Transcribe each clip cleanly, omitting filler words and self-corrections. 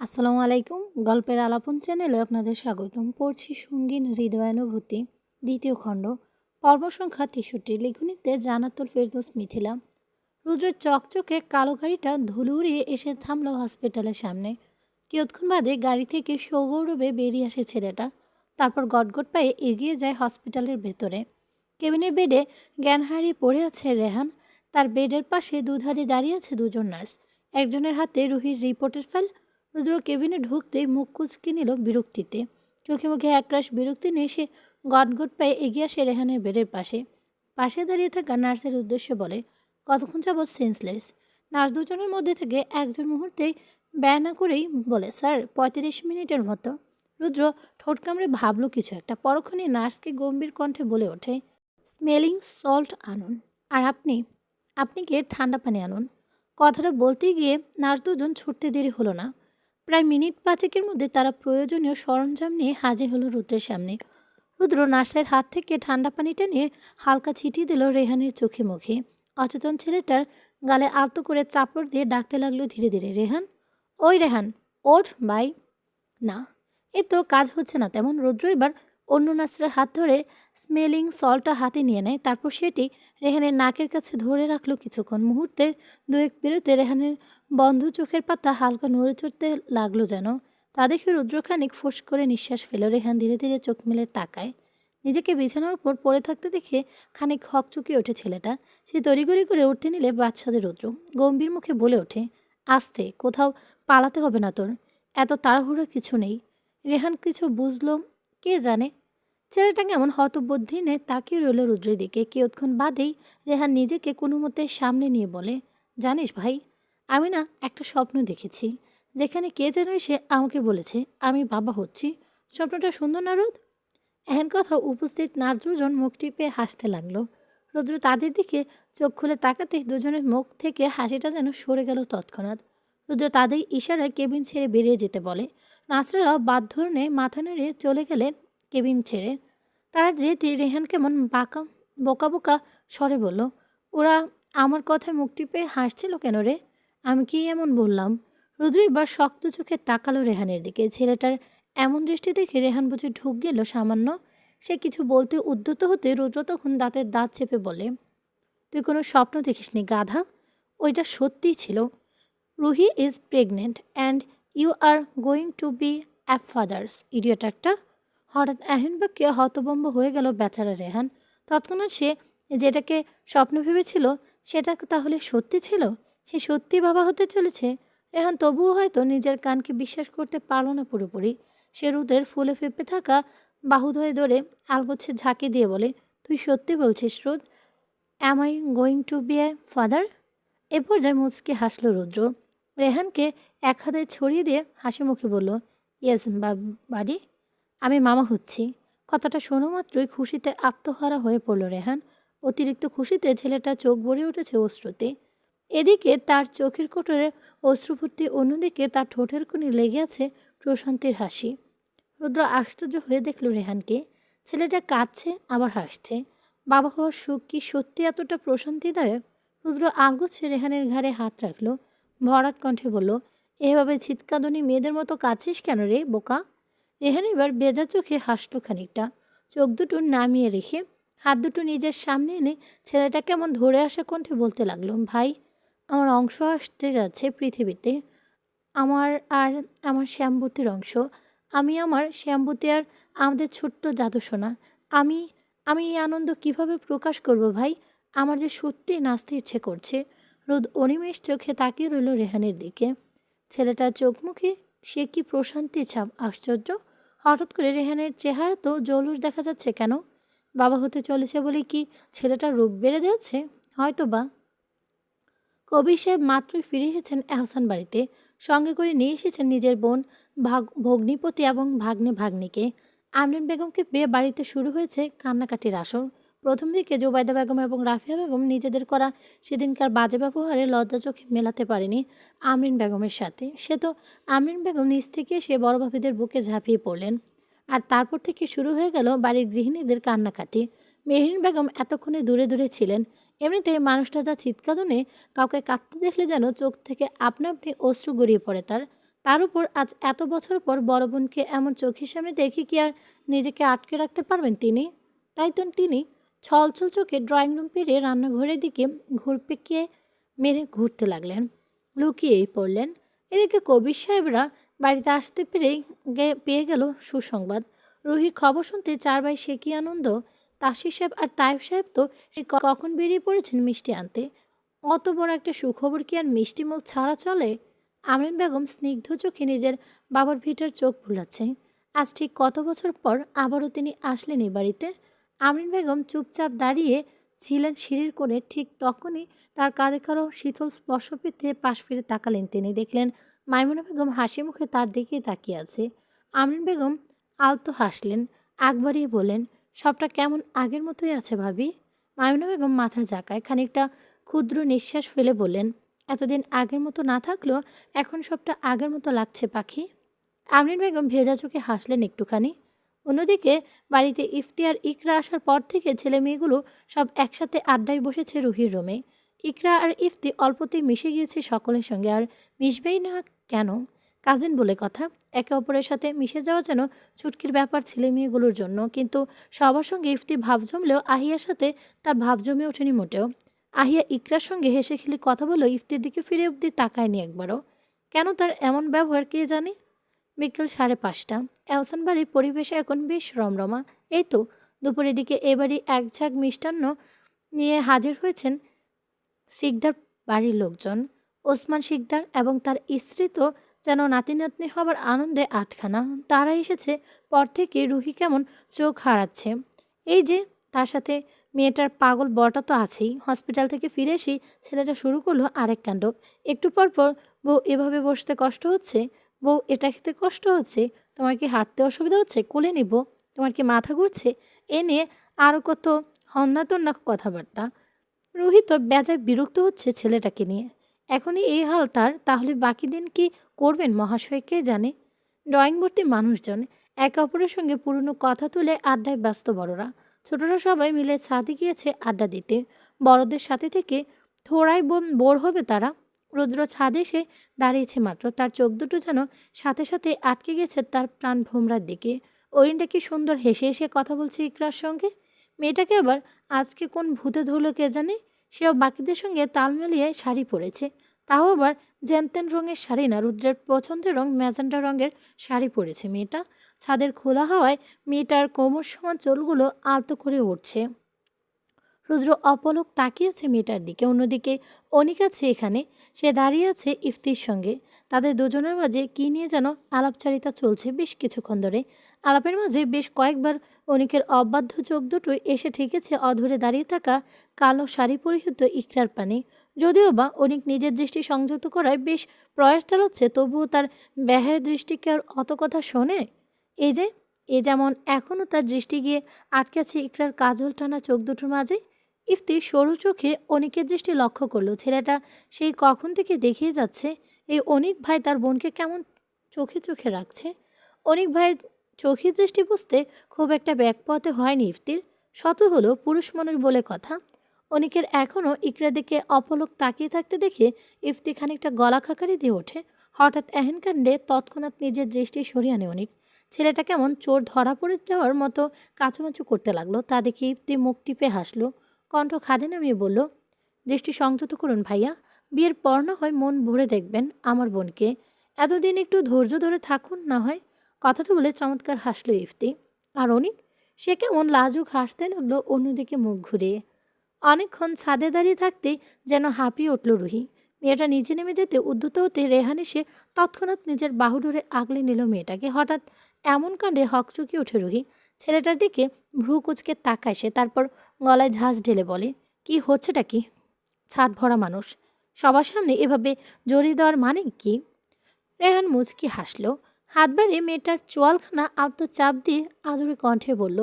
আসসালামু আলাইকুম। গল্পের আলাপন চ্যানেলে আপনাদের স্বাগতম। পড়ছি সঙ্গীন হৃদয়ানুভূতি, দ্বিতীয় খণ্ড, পর্ব সংখ্যা ৬৩। লিখনিতে জান্নাতুল ফেরদৌস মিথিলা। রুদ্রের চকচকে কালো গাড়িটা ধুলো উড়িয়ে এসে থামল হসপিটালের সামনে। কিয়ৎক্ষণ বাদে গাড়ি থেকে সগৌরবে বেরিয়ে আসে ছেলেটা। তারপর গটগট পায়ে এগিয়ে যায় হসপিটালের ভেতরে। কেবিনের বেডে জ্ঞান হারিয়ে পড়ে আছে রেহান। তার বেডের পাশে দুধারে দাঁড়িয়ে আছে দুজন নার্স। একজনের হাতে রুহির রিপোর্টের ফাইল। রুদ্র কেবিনে ঢুকতেই মুখ কুঁচকে নিল বিরক্তিতে। চোখে মুখে একরাশ বিরক্তি নিয়ে সে গটগট পায়ে এগিয়ে আসে রেহানের বেডের পাশে। পাশে দাঁড়িয়ে থাকা নার্সের উদ্দেশ্যে বলে, কতক্ষণ যাবৎ সেন্সলেস? নার্স দুজনের মধ্যে থেকে একজন মুহূর্তেই ব্যয় না করেই বলে, স্যার ৩৫ মিনিটের মতো। রুদ্র ঠোঁট কামড়ে ভাবল কিছু একটা। পরক্ষণে নার্সকে গম্ভীর কণ্ঠে বলে ওঠে, স্মেলিং সল্ট আনুন। আর আপনি আপনি গিয়ে ঠান্ডা পানি আনুন। কথাটা বলতে গিয়ে নার্স দুজন ছুটতে দেরি হলো না। প্রায় মিনিট পাঁচেকের মধ্যে তারা প্রয়োজনীয় সরঞ্জাম নিয়ে হাজির হলো রুদ্রের সামনে। রুদ্র নার্সের হাত থেকে ঠান্ডা পানিটা নিয়ে হালকা ছিটিয়ে দিল রেহানের চোখে মুখে। অচেতন ছেলেটার গালে আলতো করে চাপড় দিয়ে ডাকতে লাগলো ধীরে ধীরে, রেহান, ওই রেহান, ওঠ বাই। না, এ তো কাজ হচ্ছে না তেমন। রুদ্র এবার অন্য নার্সের হাত ধরে স্মেলিং সল্টটা হাতে নিয়ে নেয়। তারপর সেটি রেহানের নাকের কাছে ধরে রাখলো কিছুক্ষণ। মুহূর্তে দুয়েক বেরোতে রেহানের বন্ধ চোখের পাতা হালকা নড়ে চড়তে লাগলো যেন। তা দেখে রুদ্র খানিক ফোঁস করে নিঃশ্বাস ফেল। রেহান ধীরে ধীরে চোখ মেলে তাকায়। নিজেকে বিছানার উপর পড়ে থাকতে দেখে খানিক হকচকিয়ে ওঠে ছেলেটা। সে তড়িঘড়ি করে উঠতে নিলে বাচ্চাদের রুদ্র গম্ভীর মুখে বলে ওঠে, আস্তে, কোথাও পালাতে হবে না তোর, এত তাড়াহুড়ো কিছু নেই। রেহান কিছু বুঝলো কে জানে। ছেলেটা কেমন হতবুদ্ধি নে তাকিয়ে রইল রুদ্রের দিকে। কিয়ৎক্ষণ বাদেই রেহান নিজেকে কোনো মতে সামনে নিয়ে বলে, জানিস ভাই, আমি না একটা স্বপ্ন দেখেছি, যেখানে কে যেন এসে আমাকে বলেছে আমি বাবা হচ্ছি। স্বপ্নটা সুন্দর না রোদ? এহেন কথা উপস্থিত নার্স দুজন মুখ টিপে হাসতে লাগলো। রুদ্র তাদের দিকে চোখ খুলে তাকাতেই দুজনের মুখ থেকে হাসিটা যেন সরে গেল তৎক্ষণাৎ। রুদ্র তাদের ইশারায় কেবিন ছেড়ে বেরিয়ে যেতে বলে। নার্সরা বাধ্য নে মাথা নেড়ে চলে গেলেন কেবিন ছেড়ে। তারা যেতে রেহান কেমন বোকা বোকা স্বরে বলল, ওরা আমার কথায় মুখ টিপে হাসছিল কেন রে? আমি কি এমন বললাম? রুদ্র এবার শক্ত চোখে তাকালো রেহানের দিকে। ছেলেটার এমন দৃষ্টি দেখে রেহান বুঝে ঢুক গেল সামান্য। সে কিছু বলতে উদ্যত হতে রুদ্র তখন দাঁতের দাঁত চেপে বলে, তুই কোনো স্বপ্ন দেখিসনি গাধা, ওইটা সত্যিই ছিল। Ruhi is pregnant and you are going to be a fathers, idiot একটা। হঠাৎ এহেন বাক্যে হতভম্ব হয়ে গেল বেচারা রেহান। তৎক্ষণাৎ সে যেটাকে স্বপ্ন ভেবেছিল সেটা তাহলে সত্যি ছিল। সে সত্যি বাবা হতে চলেছে। রেহান তবুও হয়তো নিজের কানকে বিশ্বাস করতে পারল না পুরোপুরি। সে রুদের ফুলে ফেঁপে থাকা বাহুদ্বয় ধরে আলগোছে ঝাঁকি দিয়ে বলে, তুই সত্যি বলছিস Rud? Am I going to be a father? এ পর্যায়ে মুচকে হাসল রুদ্র। রেহানকে এক হাতে ছড়িয়ে দিয়ে হাসি মুখে বলল, ইয়েস বাডি, আমি মামা হচ্ছি। কথাটা শোনো মাত্রই খুশিতে আত্মহারা হয়ে পড়ল রেহান। অতিরিক্ত খুশিতে ছেলেটা চোখ ভরে উঠেছে অশ্রুতে। এদিকে তার চোখের কোটরে অশ্রুভর্তি, অন্যদিকে তার ঠোঁটের কোণে লেগে আছে প্রশান্তির হাসি। রুদ্র আশ্চর্য হয়ে দেখল রেহানকে। ছেলেটা কাঁদছে আবার হাসছে। বাবা হওয়ার সুখ কি সত্যি এতটা প্রশান্তিদায়ক? রুদ্র আলগোছে রেহানের ঘাড়ে হাত রাখল। ভরাট কণ্ঠে বলল, এভাবে চিৎকাদনি মেয়েদের মতো কাঁদছিস কেন রে বোকা? রেহান এবার বেজা চোখে হাসল খানিকটা। চোখ দুটো নামিয়ে রেখে হাত দুটো নিজের সামনে এনে ছেলেটা কেমন ধরে আসা কণ্ঠে বলতে লাগলো, ভাই, আমার অংশ আসতে যাচ্ছে পৃথিবীতে। আমার আর আমার শ্যামবতীর অংশ। আমি, আমার শ্যামবতী আর আমাদের ছোট্ট জাদুসোনা। আমি আমি এই আনন্দ কিভাবে প্রকাশ করব ভাই? আমার যে সত্যি নাচতে ইচ্ছে করছে। রোদ অনিমেষ চোখে তাকিয়ে রইল রেহানের দিকে। ছেলেটার চোখ মুখে সে কি প্রশান্তি ছাপ! আশ্চর্য! হঠাৎ করে রেহানের চেহারা তো জৌলুস দেখা যাচ্ছে কেন? বাবা হতে চলেছে বলে কি ছেলেটার রূপ বেড়ে যাচ্ছে? হয়তো বা। কবির সাহেব মাত্রই ফিরে এসেছেন এহসান বাড়িতে। সঙ্গে করে নিয়ে এসেছেন নিজের বোন, ভগ্নিপতি এবং ভাগ্নে ভাগ্নিকে। আমরিন বেগমকে পেয়ে বাড়িতে শুরু হয়েছে কান্নাকাটির আসর। প্রথম দিকে জুবাইদা বেগম এবং রাফিয়া বেগম নিজেদের করা সেদিনকার বাজে ব্যবহারে লজ্জা চোখে মেলাতে পারেনি আমরিন বেগমের সাথে। সে তো আমরিন বেগম নিজ থেকে সে বড় ভাবিদের বুকে ঝাঁপিয়ে পড়লেন। আর তারপর থেকে শুরু হয়ে গেল বাড়ির গৃহিণীদের কান্নাকাটি। মেহরিন বেগম এতক্ষণে দূরে দূরে ছিলেন। এমনিতে মানুষটা যা চিৎকাদনে কাউকে কাঁদতে দেখলে যেন চোখ থেকে আপনা আপনি অশ্রু গড়িয়ে পড়ে তার। তার উপর আজ এত বছর পর বড় বোনকে এমন চোখের সামনে দেখে কি আর নিজেকে আটকে রাখতে পারবেন তিনি? তাই তো তিনি ছলছল চোখে ড্রয়িং রুম পেরিয়ে রান্নাঘরের দিকে ঘুরপেকিয়ে মেরে ঘুরতে লাগলেন। লুকিয়েই পড়লেন। এদিকে কবির সাহেবরা বাড়িতে আসতে পেয়ে গেল সুসংবাদ। রুহির খবর শুনতে চার ভাই সে কি আনন্দ! তাসির সাহেব আর তায়েব সাহেব তো সে কখন বেরিয়ে পড়েছেন মিষ্টি আনতে। অত বড় একটা সুখবর কি আর মিষ্টি মুখ ছাড়া চলে? আমরিন বেগম স্নিগ্ধ চোখে নিজের বাবার ভিটার চোখ ভুলাচ্ছে। আজ ঠিক কত বছর পর আবারও তিনি আসলেন এই বাড়িতে। আমরিন বেগম চুপচাপ দাঁড়িয়ে ছিলেন সিঁড়ির কোণে। ঠিক তখনই তার কাঁধে কারো শীতল স্পর্শ পেতে পাশ ফিরে তাকালেন তিনি। দেখলেন মাইমুনা বেগম হাসি মুখে তার দিকেই তাকিয়ে আছে। আমরিন বেগম আলতো হাসলেন, আগ বাড়িয়ে বললেন, সবটা কেমন আগের মতোই আছে ভাবি? মাইমুনা বেগম মাথা ঝাঁকায়, খানিকটা ক্ষুদ্র নিঃশ্বাস ফেলে বললেন, এতদিন আগের মতো না থাকলেও এখন সবটা আগের মতো লাগছে পাখি। আমরিন বেগম ভেজা চোখে হাসলেন একটুখানি। অন্যদিকে বাড়িতে ইফতি আর ইকরা আসার পর থেকে ছেলে মেয়েগুলো সব একসাথে আড্ডায় বসেছে রুহির রুমে। ইকরা আর ইফতি অল্পতেই মিশে গিয়েছে সকলের সঙ্গে, আর মিশবেই না কেন? কাজিন বলে কথা, একে অপরের সাথে মিশে যাওয়া যেন চুটকির ব্যাপার ছেলে মেয়েগুলোর জন্য। কিন্তু সবার সঙ্গে ইফতি ভাব জমলেও আহিয়ার সাথে তার ভাব জমে ওঠেনি মোটেও। আহিয়া ইকরার সঙ্গে হেসে খেলে কথা বলেও ইফতির দিকে ফিরে অব্দি তাকায়নি একবারও। কেন তার এমন ব্যবহার কে জানে? বিকেল 5:30। এহসান বাড়ির পরিবেশ এখন বেশ রমরমা। এই তো দুপুরের দিকে এবারই এক ঝাঁক মিষ্টান্ন নিয়ে হাজির হয়েছেন শিকদার বাড়ির লোকজন। ওসমান শিকদার এবং তার স্ত্রী তো যেন নাতি নাতনি হবার আনন্দে আটখানা। তারা এসেছে পর থেকে রুহি কেমন চোখ হারাচ্ছে। এই যে তার সাথে মেয়েটার পাগল বরটা তো আছেই। হসপিটাল থেকে ফিরে এসেই ছেলেটা শুরু করলো আরেক কাণ্ড। একটু পর পর, বউ এভাবে বসতে কষ্ট হচ্ছে, বউ এটা খেতে কষ্ট হচ্ছে, তোমার কি হাঁটতে অসুবিধা হচ্ছে, কোলে নিব, তোমার কি মাথা ঘুরছে, এ নিয়ে আরও কত হন্যাতন্যা কথাবার্তা। রুহি তো বেজায় বিরক্ত হচ্ছে ছেলেটাকে নিয়ে। এখনই এই হাল তার, তাহলে বাকি দিন কি করবেন মহাশয় কে জানে। ড্রয়িং ভর্তি মানুষজন, একে অপরের সঙ্গে পুরনো কথা তুলে আড্ডায় ব্যস্ত বড়রা। ছোটরা সবাই মিলে ছাদে গিয়েছে আড্ডা দিতে। বড়দের সাথে থেকে থোড়াই বোর হবে তারা। রুদ্র ছাদে এসে দাঁড়িয়েছে মাত্র, তার চোখ দুটো যেন সাথে সাথে আটকে গেছে তার প্রাণ ভোমরার দিকে। ওরিনটা কি সুন্দর হেসে হেসে কথা বলছে ইকরার সঙ্গে। মেয়েটাকে আবার আজকে কোন ভূতে ধরলো কে জানে। সেও বাকিদের সঙ্গে তাল মিলিয়ে শাড়ি পরেছে, তাও আবার জ্যানতেন রঙের শাড়ি না, রুদ্রের পছন্দের রং ম্যাজেন্টা রঙের শাড়ি পরেছে মেয়েটা। ছাদের খোলা হাওয়ায় মেয়েটার কোমর সমান চুলগুলো আলতো করে উঠছে। রুদ্র অপলক তাকিয়েছে মেয়েটার দিকে। অন্যদিকে অনিক আছে এখানে, সে দাঁড়িয়ে আছে ইফতির সঙ্গে। তাদের দুজনের মাঝে কী নিয়ে যেন আলাপচারিতা চলছে বেশ কিছুক্ষণ ধরে। আলাপের মাঝে বেশ কয়েকবার অনিকের অবাধ্য চোখ দুটোই এসে ঠেকেছে অধরে দাঁড়িয়ে থাকা কালো শাড়ি পরিহিত ইকরার পানে। যদিও বা অনিক নিজের দৃষ্টি সংযত করায় বেশ প্রয়াস চালাচ্ছে, তবুও তার ব্যাহের দৃষ্টিকে আর অত কথা শোনে। এই যে এ যেমন এখনও তার দৃষ্টি গিয়ে আটকে আছে ইকরার কাজল টানা চোখ দুটোর মাঝে। ইফতি সরু চোখে অনিকের দৃষ্টি লক্ষ্য করলো। ছেলেটা সেই কখন থেকে দেখিয়ে যাচ্ছে এই অনিক ভাই তার বোনকে কেমন চোখে চোখে রাখছে। অনিক ভাইয়ের চোখের দৃষ্টি বুঝতে খুব একটা ব্যাকপথে হয়নি ইফতির। শত হলো পুরুষ মানুষ বলে কথা। অনিকের এখনও ইকরা দিকে অপলক তাকিয়ে থাকতে দেখে ইফতি খানিকটা গলা খাকারি দিয়ে ওঠে। হঠাৎ এহেন কাণ্ডে তৎক্ষণাৎ নিজের দৃষ্টি সরিয়ে আনে অনিক। ছেলেটা কেমন চোর ধরা পড়ে যাওয়ার মতো কাচুমাচু করতে লাগলো। তা দেখে ইফতি মুখ টিপে হাসলো, কণ্ঠ খাদে নামিয়ে বলল, দৃষ্টি সংযত করুন ভাইয়া, বিয়ের পর না হয় মন ভরে দেখবেন আমার বোনকে, এতদিন একটু ধৈর্য ধরে থাকুন না হয়। কথাটা বলে চমৎকার হাসলো ইফতি। আর অনিক, সে কেমন লাজুক হাসতে লাগলো অন্যদিকে মুখ ঘুরিয়ে। অনেকক্ষণ ছাদে দাঁড়িয়ে থাকতেই যেন হাঁপিয়ে উঠল রুহি। মেয়েটা নিচে নেমে যেতে উদ্যত হতে রেহান এসে তৎক্ষণাৎ নিজের বাহু ধরে আগলে নিল মেয়েটাকে। হঠাৎ এমন কাণ্ডে হকচকিয়ে ওঠে রুহি। ছেলেটার দিকে ভ্রু কুচকে তাকায় সে, তারপর গলায় ঝাঁজ ঢেলে বলে, কি হচ্ছেটা কি? ছাদ ভরা মানুষ, সবার সামনে এভাবে জড়িয়ে দেওয়ার মানে কি? রেহান মুচকি হাসল, হাত বাড়িয়ে মেয়েটার চোয়ালখানা আলতো চাপ দিয়ে আদুরে কণ্ঠে বলল,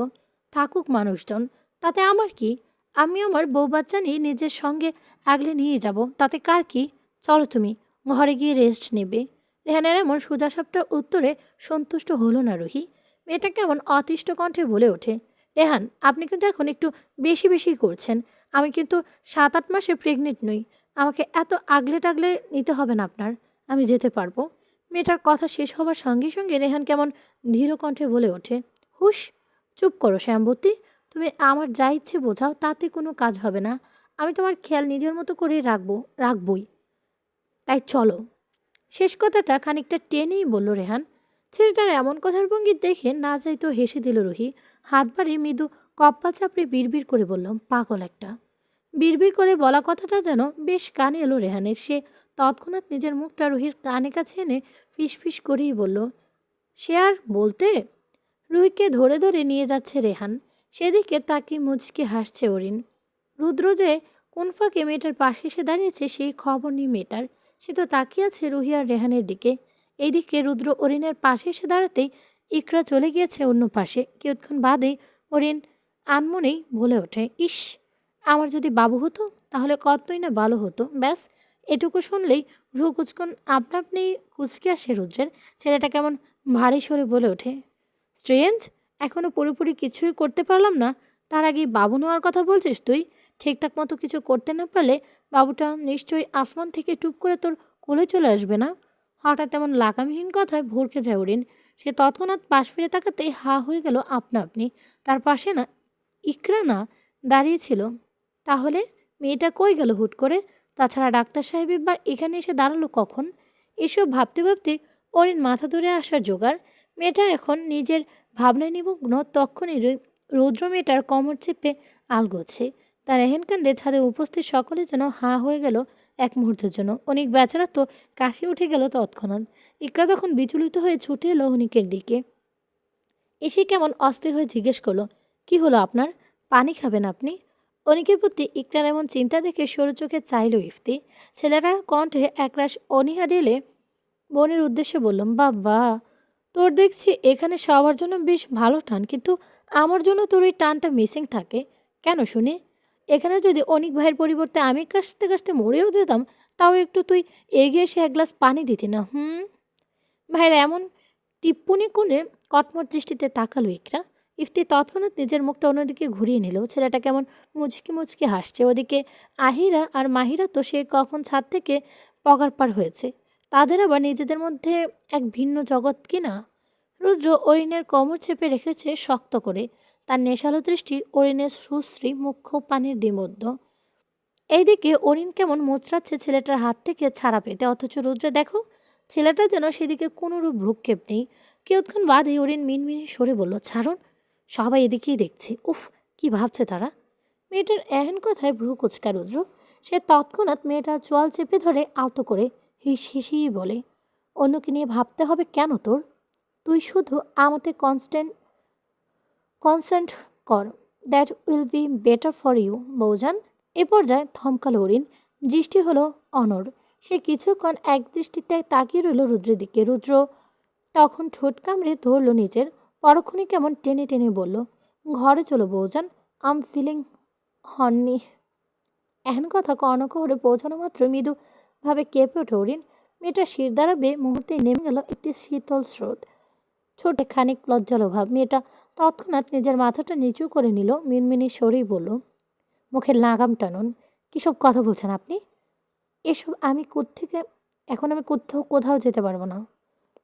থাকুক মানুষজন, তাতে আমার কি? আমি আমার বউ বাচ্চা নিয়ে নিজের সঙ্গে আগলে নিয়ে যাব, তাতে কার কি? চলো তুমি ঘরে গিয়ে রেস্ট নেবে। রেহানের এমন সোজাসাপটার উত্তরে সন্তুষ্ট হলো না রুহি। মেয়েটা কেমন অতিষ্ঠ কণ্ঠে বলে ওঠে, রেহান, আপনি কিন্তু এখন একটু বেশি বেশি করছেন। আমি কিন্তু 7-8 মাসে প্রেগনেন্ট নই। আমাকে এত আগলে টাগলে নিতে হবে না আপনার। আমি যেতে পারবো। মেয়েটার কথা শেষ হবার সঙ্গে সঙ্গে রেহান কেমন ধীর কণ্ঠে বলে ওঠে, হুশ, চুপ করো শ্যামবতী। তুমি আমার যা ইচ্ছে বোঝাও, তাতে কোনো কাজ হবে না। আমি তোমার খেয়াল নিজের মতো করে রাখবই। তাই চলো। শেষ কথাটা খানিকটা টেনেই বলল রেহান। ছেলেটার এমন কথার ভঙ্গি দেখে না চাইতেও হেসে দিল রুহি। হাত বাড়িয়ে মৃদু কপ্পা চাপড়ে বিড়বিড় করে বলল, পাগল একটা। বিড়বিড় করে বলা কথাটা যেন বেশ কানে এলো রেহানের। সে তৎক্ষণাৎ নিজের মুখটা রুহির কানে কাছে এনে ফিসফিস করেই বলল, সে আর বলতে। রুহিকে ধরে ধরে নিয়ে যাচ্ছে রেহান। সেদিকে তাকিয়ে মুচকি হাসছে অরিন। রুদ্র যে কোন ফাঁকে মেয়েটার পাশে এসে দাঁড়িয়েছে সেই খবর নেই মেয়েটার। সে তো তাকিয়ে আছে রুহি আর রেহানের দিকে। এইদিকে রুদ্র অরিনের পাশে এসে দাঁড়াতেই ইকরা চলে গিয়েছে অন্য পাশে। কিছুক্ষণ বাদেই অরিন আনমনেই বলে ওঠে, ইস, আমার যদি বাবু হতো তাহলে কতই না ভালো হতো। ব্যাস, এটুকু শুনলেই ভ্রু কুচকন আপনা আপনি কুচকে আসে রুদ্রের। ছেলেটা কেমন ভারী সরে বলে ওঠে, স্ট্রেঞ্জ, এখনো পুরোপুরি কিছুই করতে পারলাম না, তার আগেই বাবু নেওয়ার কথা বলছিস তুই? ঠিকঠাক মতো কিছু করতে না পারলে বাবুটা নিশ্চয়ই আসমান থেকে টুপ করে তোর কোলে চলে আসবে না? হঠাৎ তেমন লাগামহীন কথায় ভরকে যায় উড়িন। সে তৎক্ষণাৎ পাশ ফিরে তাকাতেই হা হয়ে গেল আপনা আপনি। তার পাশে না ইকরা না দাঁড়িয়েছিল। তাহলে মেয়েটা কই গেল হুট করে? তাছাড়া ডাক্তার সাহেবের বা এখানে এসে দাঁড়ালো কখন? এসব ভাবতে ভাবতে অরিন মাথা ধরে আসার জোগাড়। মেয়েটা এখন নিজের ভাবনায় নিমগ্ন। তখনই রৌদ্র মেয়েটার কোমর চেপে আলগোছে। তার এহেনকাণ্ডে ছাদে উপস্থিত সকলে যেন হাঁ হয়ে গেল এক মুহূর্তের জন্য। অনিক বেচারা তো কাশি উঠে গেল তৎক্ষণাৎ। ইকরা তখন বিচলিত হয়ে ছুটে এলো অনিকের দিকে। এসে কেমন অস্থির হয়ে জিজ্ঞেস করলো, কি হলো আপনার? পানি খাবেন আপনি? অনিকের প্রতি ইকরার এমন চিন্তা দেখে সরু চোখে চাইল ইফতি। ছেলেটার কণ্ঠে একরাশ অনীহা ঢেলে বোনের উদ্দেশ্যে বললাম, বাবা, তোর দেখছি এখানে সবার জন্য বেশ ভালো টান, কিন্তু আমার জন্য তোর এই টানটা মিসিং থাকে কেন শুনি? এখানে যদি অনিক ভাইয়ের পরিবর্তে আমি কাশতে কাশতে মরেও যেতাম, তাও একটু তুই এগিয়ে এসে এক গ্লাস পানি দিতি না? ভাইয়ের এমন টিপ্পনি কোণে কটমট দৃষ্টিতে তাকালো ইকরা। ইফতি তৎক্ষণাৎ নিজের মুখটা অন্যদিকে ঘুরিয়ে নিল। ছেলেটা কেমন মুচকি মুচকি হাসছে। ওদিকে আহিরা আর মাহিরা তো সে কখন ছাদ থেকে পগার পার হয়েছে। তাদের আবার নিজেদের মধ্যে এক ভিন্ন জগৎ কিনা। রুদ্র অরিনের কোমর চেপে রেখেছে শক্ত করে। তার নেশালো দৃষ্টি অরিনের সুশ্রী মুখ্য পানির দিমধ্য। এইদিকে অরিন কেমন মোচড়াচ্ছে ছেলেটার হাত থেকে ছাড়া পেতে, অথচ রুদ্রে দেখো, ছেলেটা যেন সেদিকে কোনোরূপ ভ্রুক্ষেপ নেই। কিছুক্ষণ বাদে অরিন মিনমিনে সরে বলল, ছাড়ুন, সবাই এদিকেই দেখছে। উফ, কি ভাবছে তারা? মেয়েটার এহেন কথায় ভ্রু কুচকা রুদ্র। সে তৎক্ষণাৎ মেয়েটার চোয়াল চেপে ধরে আলতো করে হিস হিসিয়ে বলে, অন্যকে নিয়ে ভাবতে হবে কেন তোর? তুই শুধু আমাতে কনসেন্ট কর, that will be better for you বৌজান। এ পর্যায়ে থমকালো হরিণ। দৃষ্টি হলো অনর। সে কিছুক্ষণ এক দৃষ্টিতে তাকিয়ে রইল রুদ্রের দিকে। রুদ্র তখন ঠোঁট কামড়ে ধরল নিজের। পরক্ষণে কেমন টেনে টেনে বলল, ঘরে চলো বৌজান, আম ফিলিং হননি। এহেন কথা কর্ণকহরে পৌঁছানো মাত্র মৃদুভাবে কেঁপে ওঠে হরিণ। মেয়েটা শির দ্বারা বেয়ে মুহূর্তেই নেমে গেল একটি শীতল স্রোত। ছোটে খানিক লজ্জালো ভাব। মেয়েটা তৎক্ষণাৎ নিজের মাথাটা নিচু করে নিল। মিনমিনি সরেই বলল, মুখের লাগাম টানুন। কিসব কথা বলছেন আপনি? এসব আমি কোত্থেকে, এখন আমি কোথাও যেতে পারবো না।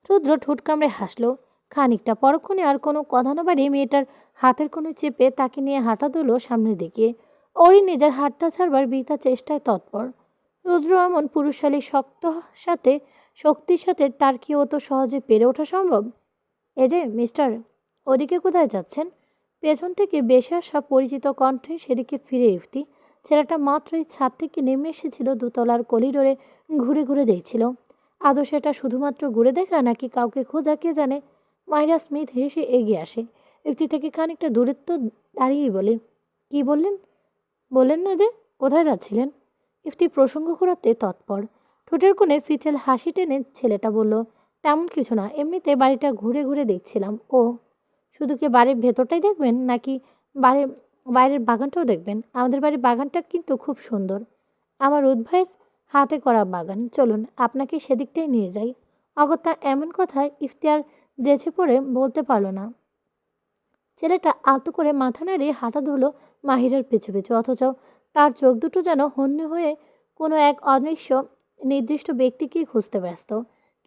রুদ্র ঠোঁট কামড়ে হাসলো খানিকটা। পরক্ষণে আর কোনো কথা না বাড়িয়ে মেয়েটার হাতের কোনো চেপে তাকে নিয়ে হাঁটা দিল সামনের দিকে। ওরই নিজের হাতটা ছাড়বার বৃথা চেষ্টায় তৎপর। রুদ্র এমন পুরুষশালী শক্তির সাথে তার কি অত সহজে পেরে ওঠা সম্ভব? এই যে মিস্টার, ওদিকে কোথায় যাচ্ছেন? পেছন থেকে বেশে আসা পরিচিত কণ্ঠে সেদিকে ফিরে ইফতি। ছেলেটা মাত্রই ছাদ থেকে নেমে এসেছিল, দোতলার করিডোরে ঘুরে ঘুরে দেখছিল। আদৌ সেটা শুধুমাত্র ঘুরে দেখা নাকি কাউকে খোঁজা কে জানে। মাইরা স্মিথ হেসে এগিয়ে আসে। ইফতি থেকে খানিকটা দূরত্ব দাঁড়িয়েই বলে, কি বললেন? বললেন না যে কোথায় যাচ্ছিলেন? ইফতি প্রসঙ্গ ঘোরাতে তৎপর। ঠোঁটের কোণে ফিচেল হাসি টেনে ছেলেটা বলল, তেমন কিছু না, এমনিতে বাড়িটা ঘুরে ঘুরে দেখছিলাম। ও, শুধু কি বাড়ির ভেতরটাই দেখবেন নাকি বাড়ির বাইরের বাগানটাও দেখবেন? আমাদের বাড়ির বাগানটা কিন্তু খুব সুন্দর। আমার রোদ ভাইয়ের হাতে করা বাগান। চলুন আপনাকে সেদিকটাই নিয়ে যাই। অগত্যা এমন কথায় ইফতিয়ার জেঁচে পড়ে বলতে পারল না। ছেলেটা আলতো করে মাথা নাড়িয়ে হাঁটা ধরল মাহিরের পিছু পিছু, অথচ তার চোখ দুটো যেন হন্যে হয়ে কোনো এক অদৃশ্য নির্দিষ্ট ব্যক্তিকেই খুঁজতে ব্যস্ত।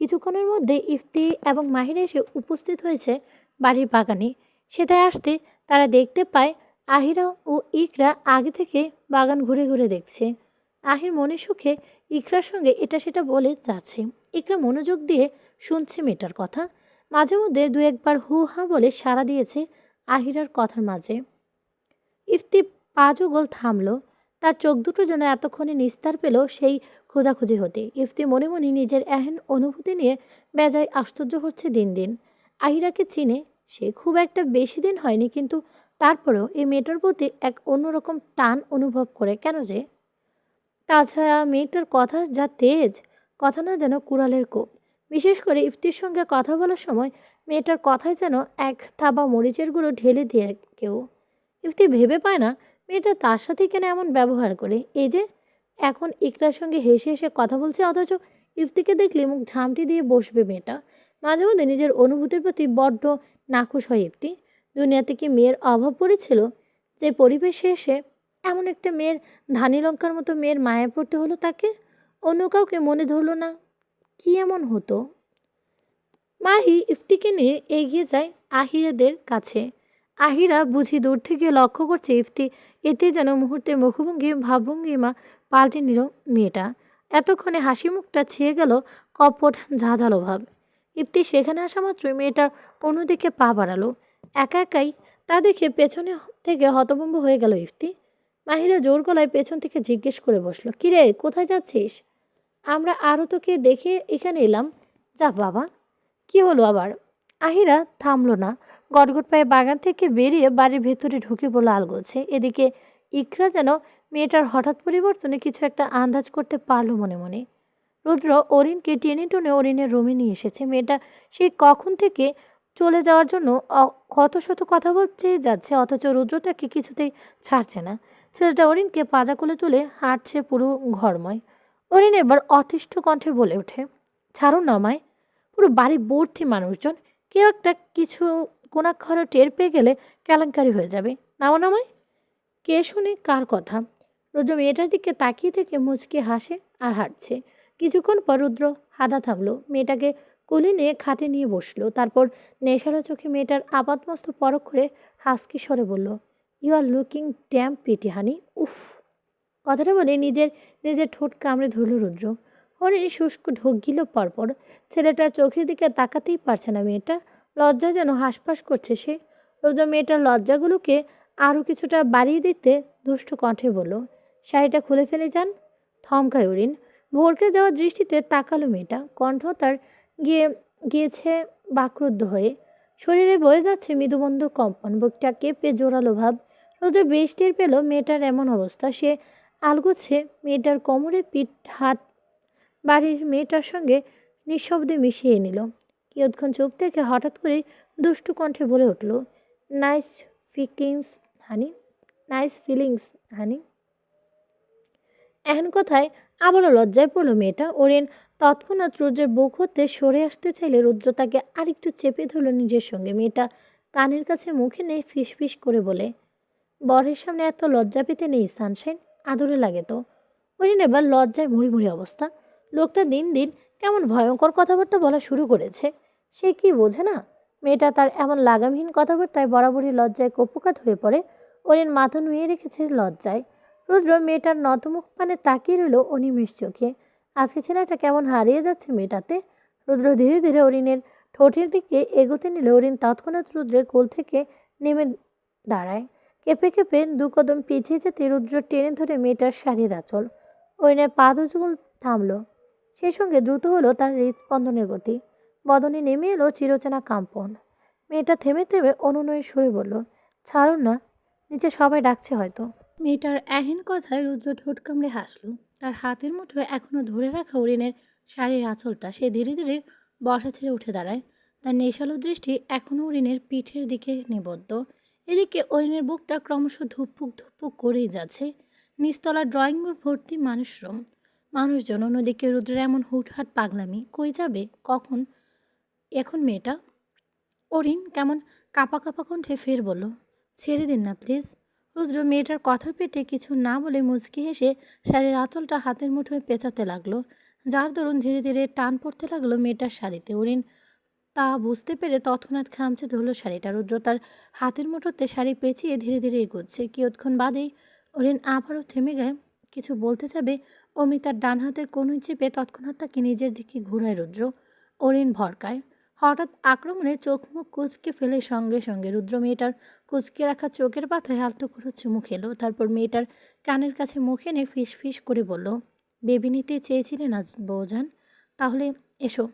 কিছুক্ষণের মধ্যে ইফতি এবং মাহিরা এসে উপস্থিত হয়েছে বাড়ির বাগানে। সেটায় আসতে তারা দেখতে পায় আহিরা ও ইকরা আগে থেকে বাগান ঘুরে ঘুরে দেখছে। আহির মনে সুখে ইকরার সঙ্গে এটা সেটা বলে যাচ্ছে। ইকরা মনোযোগ দিয়ে শুনছে মেয়েটার কথা। মাঝে মধ্যে দু একবার হু হা বলে সাড়া দিয়েছে আহিরার কথার মাঝে। ইফতি পা যুগল থামল। তার চোখ দুটো যেন এতক্ষণে নিস্তার পেল সেই খোঁজাখুঁজি হতে। ইফতি মনে মনে নিজের এহেন অনুভূতি নিয়ে বেজায় আশ্চর্য হচ্ছে দিন দিন। আহিরাকে চিনে সে খুব একটা বেশি দিন হয়নি, কিন্তু তারপরেও এই মেয়েটার প্রতি এক অন্যরকম টান অনুভব করে কেন যে। তাছাড়া মেয়েটার কথা যা তেজ, কথা না যেন কুড়ালের কোপ। বিশেষ করে ইফতির সঙ্গে কথা বলার সময় মেয়েটার কথায় যেন এক থাবা মরিচের গুঁড়ো ঢেলে দিয়ে কেউ। ইফতি ভেবে পায় না মেয়েটা তার সাথে কেন এমন ব্যবহার করে। এই যে এখন ইকরার সঙ্গে হেসে হেসে কথা বলছে, অথচ ইফতিকে দেখলে মুখ ঝামটি দিয়ে বসবে মেয়েটা। মাঝে মধ্যে নিজের অনুভূতির প্রতি বড্ড নাখুশ হয় ইফতি। দুনিয়াতে কি মেয়ের অভাব পড়েছিল যে পরিবেশে এসে এমন একটা মেয়ের, ধানি লঙ্কার মতো মেয়ের মায়া পড়তে হলো তাকে? অন্য কাউকে মনে ধরলো না? কি এমন হতো? মাহি ইফতিকে নিয়ে এগিয়ে যায় আহিরাদের কাছে। আহিরা বুঝি দূর থেকে লক্ষ্য করছে ইফতি এতে যেন মুহূর্তে মুখভঙ্গি ভাবভঙ্গিমা পাল্টে নিল মেয়েটা। এতক্ষণে হাসি মুখটা ছেয়ে গেল কপট ঝাঁঝালো ভাব। ইফতি সেখানে আসা মাত্রই মেয়েটার অন্যদিকে পা বাড়ালো। একা একাই তা দেখে পেছনে থেকে হতভম্ব হয়ে গেল ইফতি। মাহিরা জোর গলায় পেছন থেকে জিজ্ঞেস করে বসলো, কিরে কোথায় যাচ্ছিস? আমরা আরও তোকে দেখে এখানে এলাম। যা বাবা, কি হলো আবার? আহিরা থামলো না। গটগট পায়ে বাগান থেকে বেরিয়ে বাড়ির ভেতরে ঢুকে পড়লো আলগোছে। এদিকে ইকরা যেন মেয়েটার হঠাৎ পরিবর্তনে কিছু একটা আন্দাজ করতে পারলো মনে মনে। রুদ্র অরিনকে টেনে টুনে অরিনের রুমে নিয়ে এসেছে। মেয়েটা সেই কখন থেকে চলে যাওয়ার জন্য কত শত কথা বলতে যাচ্ছে, অথচ রুদ্র তাকে কিছুতেই ছাড়ছে না। ছেলেটা অরিনকে পাজা কোলে তুলে হাঁটছে পুরো ঘরময়। অরিন এবার অতিষ্ঠ কণ্ঠে বলে ওঠে, ছাড়ুন না আমায়। পুরো বাড়ি ভর্তি মানুষজন, কেউ একটা কিছু কোনাক্ষরে টের পেয়ে গেলে কেলেঙ্কারি হয়ে যাবে। নামা নামায়। কে শুনে কার কথা? রুদ্র মেয়েটার দিকে তাকিয়ে থেকে মুচকে হাসে আর হাঁটছে। কিছুক্ষণ পর রুদ্র হাঁটা থামলো, মেয়েটাকে কোলে নিয়ে খাটে নিয়ে বসলো। তারপর নেশালা চোখে মেয়েটার আপাতমস্ত পরখ করে হাসকি স্বরে বলল, you are looking damn pretty honey. উফ! কথাটা বলে নিজের নিজের ঠোঁট কামড়ে ধরল রুদ্র। হরিণ শুষ্ক ঢোক গিল পরপর। ছেলেটার চোখের দিকে তাকাতেই পারছে না মেয়েটা। লজ্জা যেন হাঁসফাঁস করছে সে। রুদ্র মেয়েটার লজ্জাগুলোকে আরও কিছুটা বাড়িয়ে দিতে দুষ্ট কণ্ঠে বলল, শাড়িটা খুলে ফেলে যান। থমকায় হরিণ। ভোরকে যাওয়ার দৃষ্টিতে তাকালো মেয়েটা। কণ্ঠ তার গিয়েছে বাকরুদ্ধ হয়ে। শরীরে বয়ে যাচ্ছে মৃদুবন্ধ কম্পন, বুকটা কেঁপে জোরালো ভাব। রুদ্র বেশ টের পেল মেয়েটার এমন অবস্থা। সে আলগোছে মেয়েটার কোমরে পিঠ হাত বাড়ির মেয়েটার সঙ্গে নিঃশব্দে মিশিয়ে নিল। কিয়ৎক্ষণ চুপ থেকে হঠাৎ করে দুষ্টু কণ্ঠে বলে উঠল, নাইস ফিকিংস হানি, নাইস ফিলিংস হানি। এহেন কথায় আবারও লজ্জায় পড়ল মেয়েটা। ওরেন তৎক্ষণাৎ রুদ্রের বুক হতে সরে আসতে চাইলে রুদ্র তাকে আরেকটু চেপে ধরল নিজের সঙ্গে। মেয়েটা কানের কাছে মুখে নিয়ে ফিসফিস করে বলে, বরের সামনে এত লজ্জা পেতে নেই সানশাইন, আদরে লাগে তো। ওরিন এবার লজ্জায় মুড়ি অবস্থা। লোকটা দিন দিন কেমন ভয়ঙ্কর কথাবার্তা বলা শুরু করেছে। সে কি বোঝে না মেয়েটা তার এমন লাগামহীন কথাবার্তায় বরাবরই লজ্জায় কপুকাত হয়ে পড়ে। ওরিন মাথা নুয়ে রেখেছে লজ্জায়। রুদ্র মেয়েটার নতমুখ পানে তাকিয়ে রইল অনিমেষ চোখে। আজকে ছেলেটা কেমন হারিয়ে যাচ্ছে মেয়েটাতে। রুদ্র ধীরে ধীরে অরিনের ঠোঁটের দিকে এগোতে নিলে অরিন তৎক্ষণাৎ রুদ্রের কোল থেকে নেমে দাঁড়ায়। কেঁপে কেঁপে দু কদম পিছিয়ে যেতে রুদ্র টেনে ধরে মেয়েটার শাড়ির আঁচল। অরিনের পা দুচুল থামল। সেই সঙ্গে দ্রুত হলো তার হৃদস্পন্দনের গতি। বদনে নেমে এলো চিরচেনা কাম্পন। মেয়েটা থেমে থেমে অনুনয়ের সুরে বলল, ছাড়ুন না, নিচে সবাই ডাকছে হয়তো। মেয়েটার এহেন কথায় রুদ্র ঠোঁট কামড়ে হাসল। তার হাতের মুঠোয় এখনো ধরে রাখা অরিনের শাড়ির আঁচলটা সে ধীরে ধীরে বসা ছেড়ে উঠে দাঁড়ায়। তার নেশালো দৃষ্টি এখনও অরিনের পিঠের দিকে নিবদ্ধ। এদিকে অরিনের বুকটা ক্রমশ ধুকপুক ধুকপুক করেই যাচ্ছে। নিচতলা ড্রয়িং রুম ভর্তি মানুষজন। অন্যদিকে রুদ্রের এমন হুটহাট পাগলামি কই যাবে কখন? এখন মেয়েটা। অরিন কেমন কাপা কাপা কণ্ঠে ফের বলল, ছেড়ে দিন না প্লিজ। রুদ্র মেয়েটার কথার পেটে কিছু না বলে মুচকি হেসে শাড়ির আঁচলটা হাতের মুঠোয় পেঁচাতে লাগলো। যার দরুন ধীরে ধীরে টান পড়তে লাগলো মেয়েটার শাড়িতে। অরিন তা বুঝতে পেরে তৎক্ষণাৎ খামচে ধরল শাড়িটা। রুদ্র তার হাতের মুঠোতে শাড়ি পেঁচিয়ে ধীরে ধীরে এগোচ্ছে। কিয়ৎক্ষণ বাদেই অরিন আবারও থেমে গেয়ে কিছু বলতে যাবে অমনি তার ডান হাতের কনুই চেপে তৎক্ষণাৎ তাকে নিজের দিকে ঘোরায় রুদ্র। অরিন ভরকায়। হঠাৎ আক্রমণে চোখ মুখ কুঁচকে ফেলে সঙ্গে সঙ্গে রুদ্র মেয়েটার কুঁচকে রাখা চোখের পাতায় আলতো করে চুমু খেলো। তারপর মেয়েটার কানের কাছে মুখ এনে ফিস ফিস করে বলল, বেবি নিতে চেয়েছিলেন আজ বৌজান? তাহলে এসো,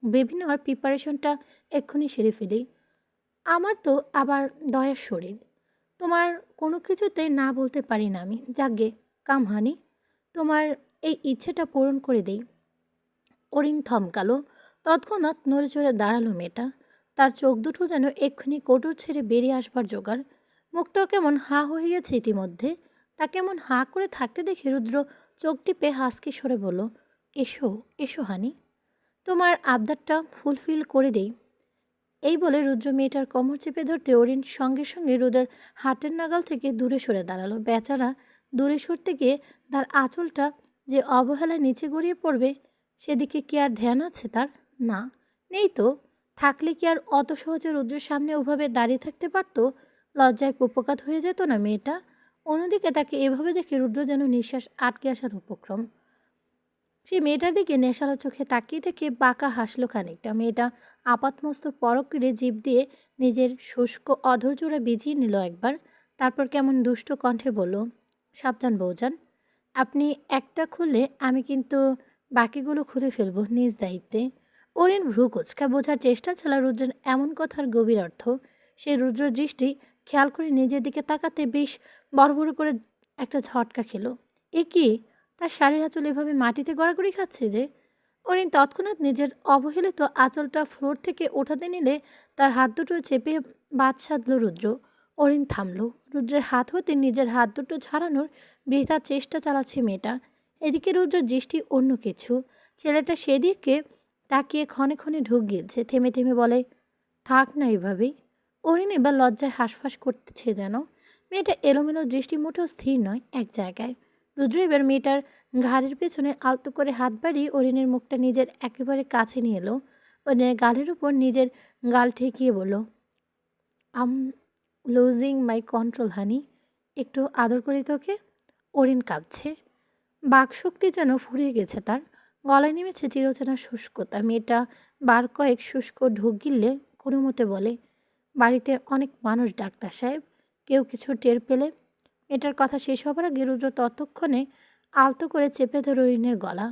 বেবি নেওয়ার প্রিপারেশনটা এক্ষুনি সেরে ফেলি। আমার তো আবার দয়ার শরীর, তোমার কোনো কিছুতেই না বলতে পারি না আমি। যাগ্গে, কাম হানি, তোমার এই ইচ্ছেটা পূরণ করে দেই। অরিন থমকালো। তৎক্ষণাৎ নড়ে চড়ে দাঁড়ালো মেয়েটা। তার চোখ দুটো যেন এক্ষুনি কোটর ছেড়ে বেরিয়ে আসবার জোগাড়। মুখটাও কেমন হাঁ হয়ে গেছে ইতিমধ্যে। তা কেমন হাঁ করে থাকতে দেখে রুদ্র চোখ টিপে হাসকি সরে বলল, এসো এসো হানি, তোমার আবদারটা ফুলফিল করে দেই। এই বলে রুদ্র মেয়েটার কোমর চেপে ধরতে অরিন সঙ্গে সঙ্গে রুদ্রের হাতের নাগাল থেকে দূরে সরে দাঁড়ালো। বেচারা দূরে সরতে গিয়ে তার আঁচলটা যে অবহেলায় নিচে গড়িয়ে পড়বে সেদিকে কি আর ধ্যান আছে তার? না, নেই তো। থাকলে কি আর অত সহজে রুদ্রের সামনে ওভাবে দাঁড়িয়ে থাকতে পারতো? লজ্জায় কুপকাত হয়ে যেত না মেয়েটা? অন্যদিকে তাকে এভাবে দেখে রুদ্র যেন নিঃশ্বাস আটকে আসার উপক্রম। সে মেয়েটার দিকে নেশালো চোখে তাকিয়ে থেকে বাঁকা হাসলো খানিকটা। মেয়েটা আপাতমস্তক পরক করে জিভ দিয়ে নিজের শুষ্ক অধৈর্যরা বিজিয়ে নিল একবার। তারপর কেমন দুষ্ট কণ্ঠে বলল, সাবধান বৌজান, আপনি একটা খুললে আমি কিন্তু বাকিগুলো খুলে ফেলবো নিজ দায়িত্বে। অরিন ভ্রু কুচকা বোঝার চেষ্টা চালা রুদ্রের এমন কথার গভীর অর্থ। সে রুদ্র দৃষ্টি খেয়াল করে নিজের দিকে তাকাতে বেশ বড় বড় করে একটা ঝটকা খেলো। এ কি, তার শাড়ির আঁচল এভাবে মাটিতে গড়াগড়ি খাচ্ছে যে! অরিন তৎক্ষণাৎ নিজের অবহেলিত আঁচলটা ফ্লোর থেকে ওঠাতে নিলে তার হাত দুটো চেপে বাদ সাধল রুদ্র। অরিন থামল। রুদ্রের হাত হতে নিজের হাত দুটো ছাড়ানোর বৃথা চেষ্টা চালাচ্ছে মেয়েটা। এদিকে রুদ্রের দৃষ্টি অন্য কিছু। ছেলেটা সেদিকে তাকিয়ে ক্ষণে ক্ষণে ঢোক গিলছে। থেমে থেমে বলে, থাক না এভাবেই। অরিন এবার লজ্জায় হাঁসফাঁস করতেছে যেন। মেয়েটা এলোমেলো দৃষ্টি মোটেও স্থির নয় এক জায়গায়। রুদ্র এবার মেয়েটার ঘাড়ের পেছনে আলতো করে হাত বাড়িয়ে অরিনের মুখটা নিজের একেবারে কাছে নিয়ে এলো। অরিনের গালের উপর নিজের গাল ঠেকিয়ে বলল, আম লুজিং মাই কন্ট্রোল হানি, একটু আদর করি তোকে। অরিন কাঁপছে। বাকশক্তি যেন ফুরিয়ে গেছে তার। গলায় নেমেছে চিরচেনা শুষ্কতা। মেয়েটা বার কয়েক শুষ্ক ঢোক গিললে কোনো মতে বলে, বাড়িতে অনেক মানুষ ডাক্তার সাহেব, কেউ কিছু টের পেলে? মেয়েটার কথা শেষ হবার আগে রুদ্র ততক্ষণে আলতো করে চেপে ধরে অরিনের গলা।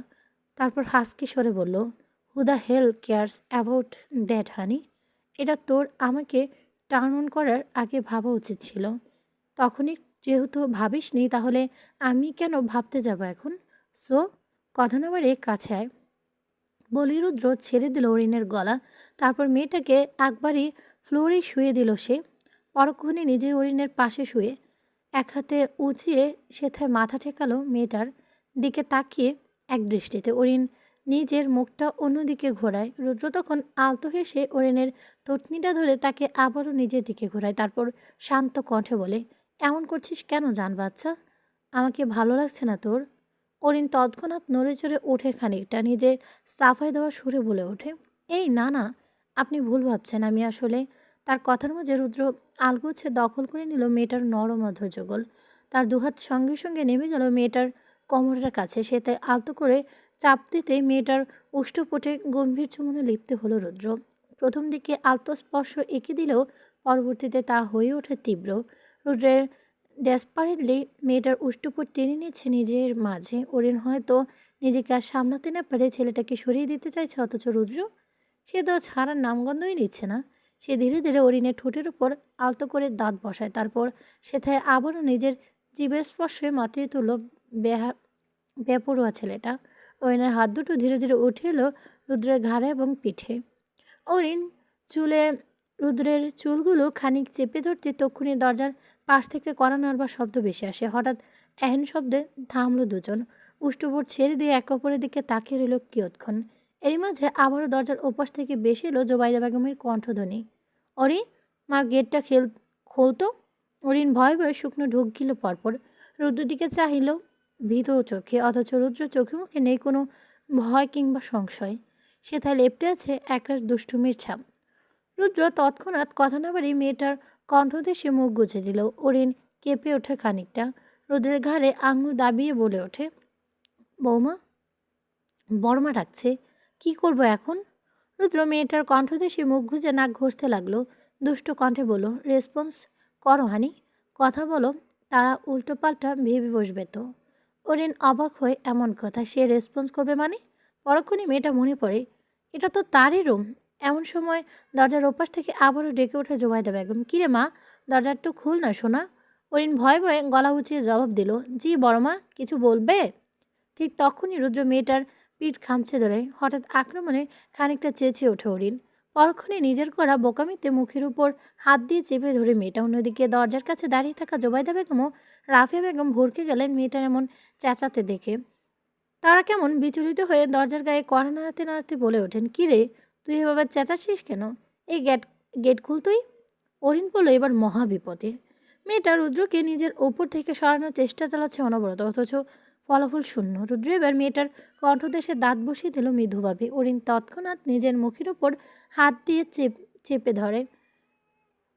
তারপর হাসকি সরে বলল, who the hell cares about that honey? এটা তোর আমাকে টার্ন অন করার আগে ভাবা উচিত ছিল। তখনই যেহেতু ভাবিসনি তাহলে আমি কেন ভাবতে যাব এখন? সো কথা না বাড়িয়ে কাছে আয়। বলি রুদ্র ছেড়ে দিল অরিনের গলা। তারপর মেয়েটাকে একবারই ফ্লোরেই শুয়ে দিল সে। পরক্ষণে নিজে অরিনের পাশে শুয়ে এক হাতে উঁচিয়ে সেথায় মাথা ঠেকালো মেয়েটার দিকে তাকিয়ে এক দৃষ্টিতে। অরিন নিজের মুখটা অন্যদিকে ঘোরায়। রুদ্র তখন আলতো হেসে অরিনের থুতনিটা ধরে তাকে আবারও নিজের দিকে ঘোরায়। তারপর শান্ত কণ্ঠে বলে, এমন করছিস কেন জান বাচ্চা? আমাকে ভালো লাগছে না তোর? অরিন তৎক্ষণাৎ নড়ে চড়ে ওঠে খানিকটা। নিজের সাফাই দেওয়ার সুরে বলে ওঠে, এই না না, আপনি ভুল ভাবছেন। আমি আসলে... তার কথার মাঝে রুদ্র আলগোছে দখল করে নিল মেয়েটার নরম অধৈর্যগোল। তার দুহাত সঙ্গে সঙ্গে নেমে গেল মেয়েটার কোমরের কাছে। সে তাই আলতো করে চাপ দিতে মেয়েটার উষ্ঠপটে গম্ভীর চুমনে লিপ্ত হলো রুদ্র। প্রথম দিকে আলতো স্পর্শ এঁকে দিলেও পরবর্তীতে তা হয়ে ওঠে তীব্র। রুদ্রের ডেসপারেটলি মেয়েটার উষ্ঠপট টেনে নিচ্ছে নিজের মাঝে। অরিন হয়তো নিজেকে আর সামলাতে না পারে ছেলেটাকে সরিয়ে দিতে চাইছে, অথচ রুদ্র সে তো ছাড়ার নামগন্ধই নিচ্ছে না। সে ধীরে ধীরে অরিনের ঠোঁটের উপর আলতো করে দাঁত বসায়। তারপর সেথায় আবারও নিজের জীবের স্পর্শে মাতিয়ে তুলল বেপরোয়া ছেলেটা। অরিনের হাত দুটো ধীরে ধীরে উঠে এলো রুদ্রের ঘাড়ে এবং পিঠে। অরিন চুলে রুদ্রের চুলগুলো খানিক চেপে ধরতে তক্ষুনি দরজার পাশ থেকে কড়া নাড়বার শব্দ ভেসে আসে। হঠাৎ এহেন শব্দে থামলো দুজন। উষ্ঠবোট ছেড়ে দিয়ে একে অপরের দিকে তাকিয়ে রইল কিয়ৎক্ষণ। এরই মাঝে আবারও দরজার ওপাশ থেকে বেশি এলো জোবাইদা বেগমের কণ্ঠধ্বনি, অরি, মা গেটটা খোলতো। অরিন ভয়ে ভয়ে শুকনো ঢোক গিল পরপর। রুদ্র দিকে চাহিল ভীত চোখে, অথচ রুদ্র চোখে মুখে নেই কোনো ভয় কিংবা সংশয়। সেথায় লেপ্টে আছে একরাশ দুষ্টুমির ছাপ। রুদ্র তৎক্ষণাৎ কথা না বাড়িয়ে মেয়েটার কণ্ঠদেশে মুখ গুজে দিল। অরিন কেঁপে ওঠে খানিকটা। রুদ্রের ঘাড়ে আঙুল দাবিয়ে বলে ওঠে, বৌমা, বড়মা ডাকছে, কি করব এখন? রুদ্র মেয়েটার কণ্ঠদেশে মুখ গুজে নাক ঘষতে লাগলো। দুষ্ট কণ্ঠে বলল, রেসপন্স করো হানি, কথা বলো, তারা উল্টোপাল্টা ভেবে বসবে তো। অরিন অবাক হয়ে এমন কথা, সে রেসপন্স করবে মানে? পরক্ষণই মেয়েটা মনে পড়ে এটা তো তারই রুম। এমন সময় দরজার ওপাশ থেকে আবারও ডেকে ওঠে জোবাইদা বেগম, কিরে মা, দরজার তো খুল না শোনা। অরিন ভয়ে ভয়ে গলা উঁচিয়ে জবাব দিল, জি বড় মা, কিছু বলবে? ঠিক তখনই রুদ্র মেয়েটার পিঠ খামচে ধরে হঠাৎ আক্রমণে খানিকটা চেঁচিয়ে ওঠে অরিন। পরক্ষণে নিজের করা বোকামিতে মুখের উপর হাত দিয়ে চেপে ধরে মেয়েটা। অন্যদিকে দরজার কাছে দাঁড়িয়ে থাকা জোবাইদা বেগম ও রাফিয়া বেগম ভরকে গেলেন মেয়েটার এমন চেঁচাতে দেখে। তারা কেমন বিচলিত হয়ে দরজার গায়ে কড়া নাড়াতে নাড়াতে বলে ওঠেন, কী রে, তুই এভাবে চেঁচাচ্ছিস কেন? এই গেট গেট খুল তুই। অরিন পড়ল এবার মহা বিপদে। মেয়েটা রুদ্রকে নিজের ওপর থেকে সরানোর চেষ্টা চালাচ্ছে অনবরত, অথচ ফলাফল শূন্য। রুদ্র এবার মেয়েটার কণ্ঠদেশে দাঁত বসিয়ে দিল মৃদুভাবে। অরিন তৎক্ষণাৎ নিজের মুখের ওপর হাত দিয়ে চেপে ধরে।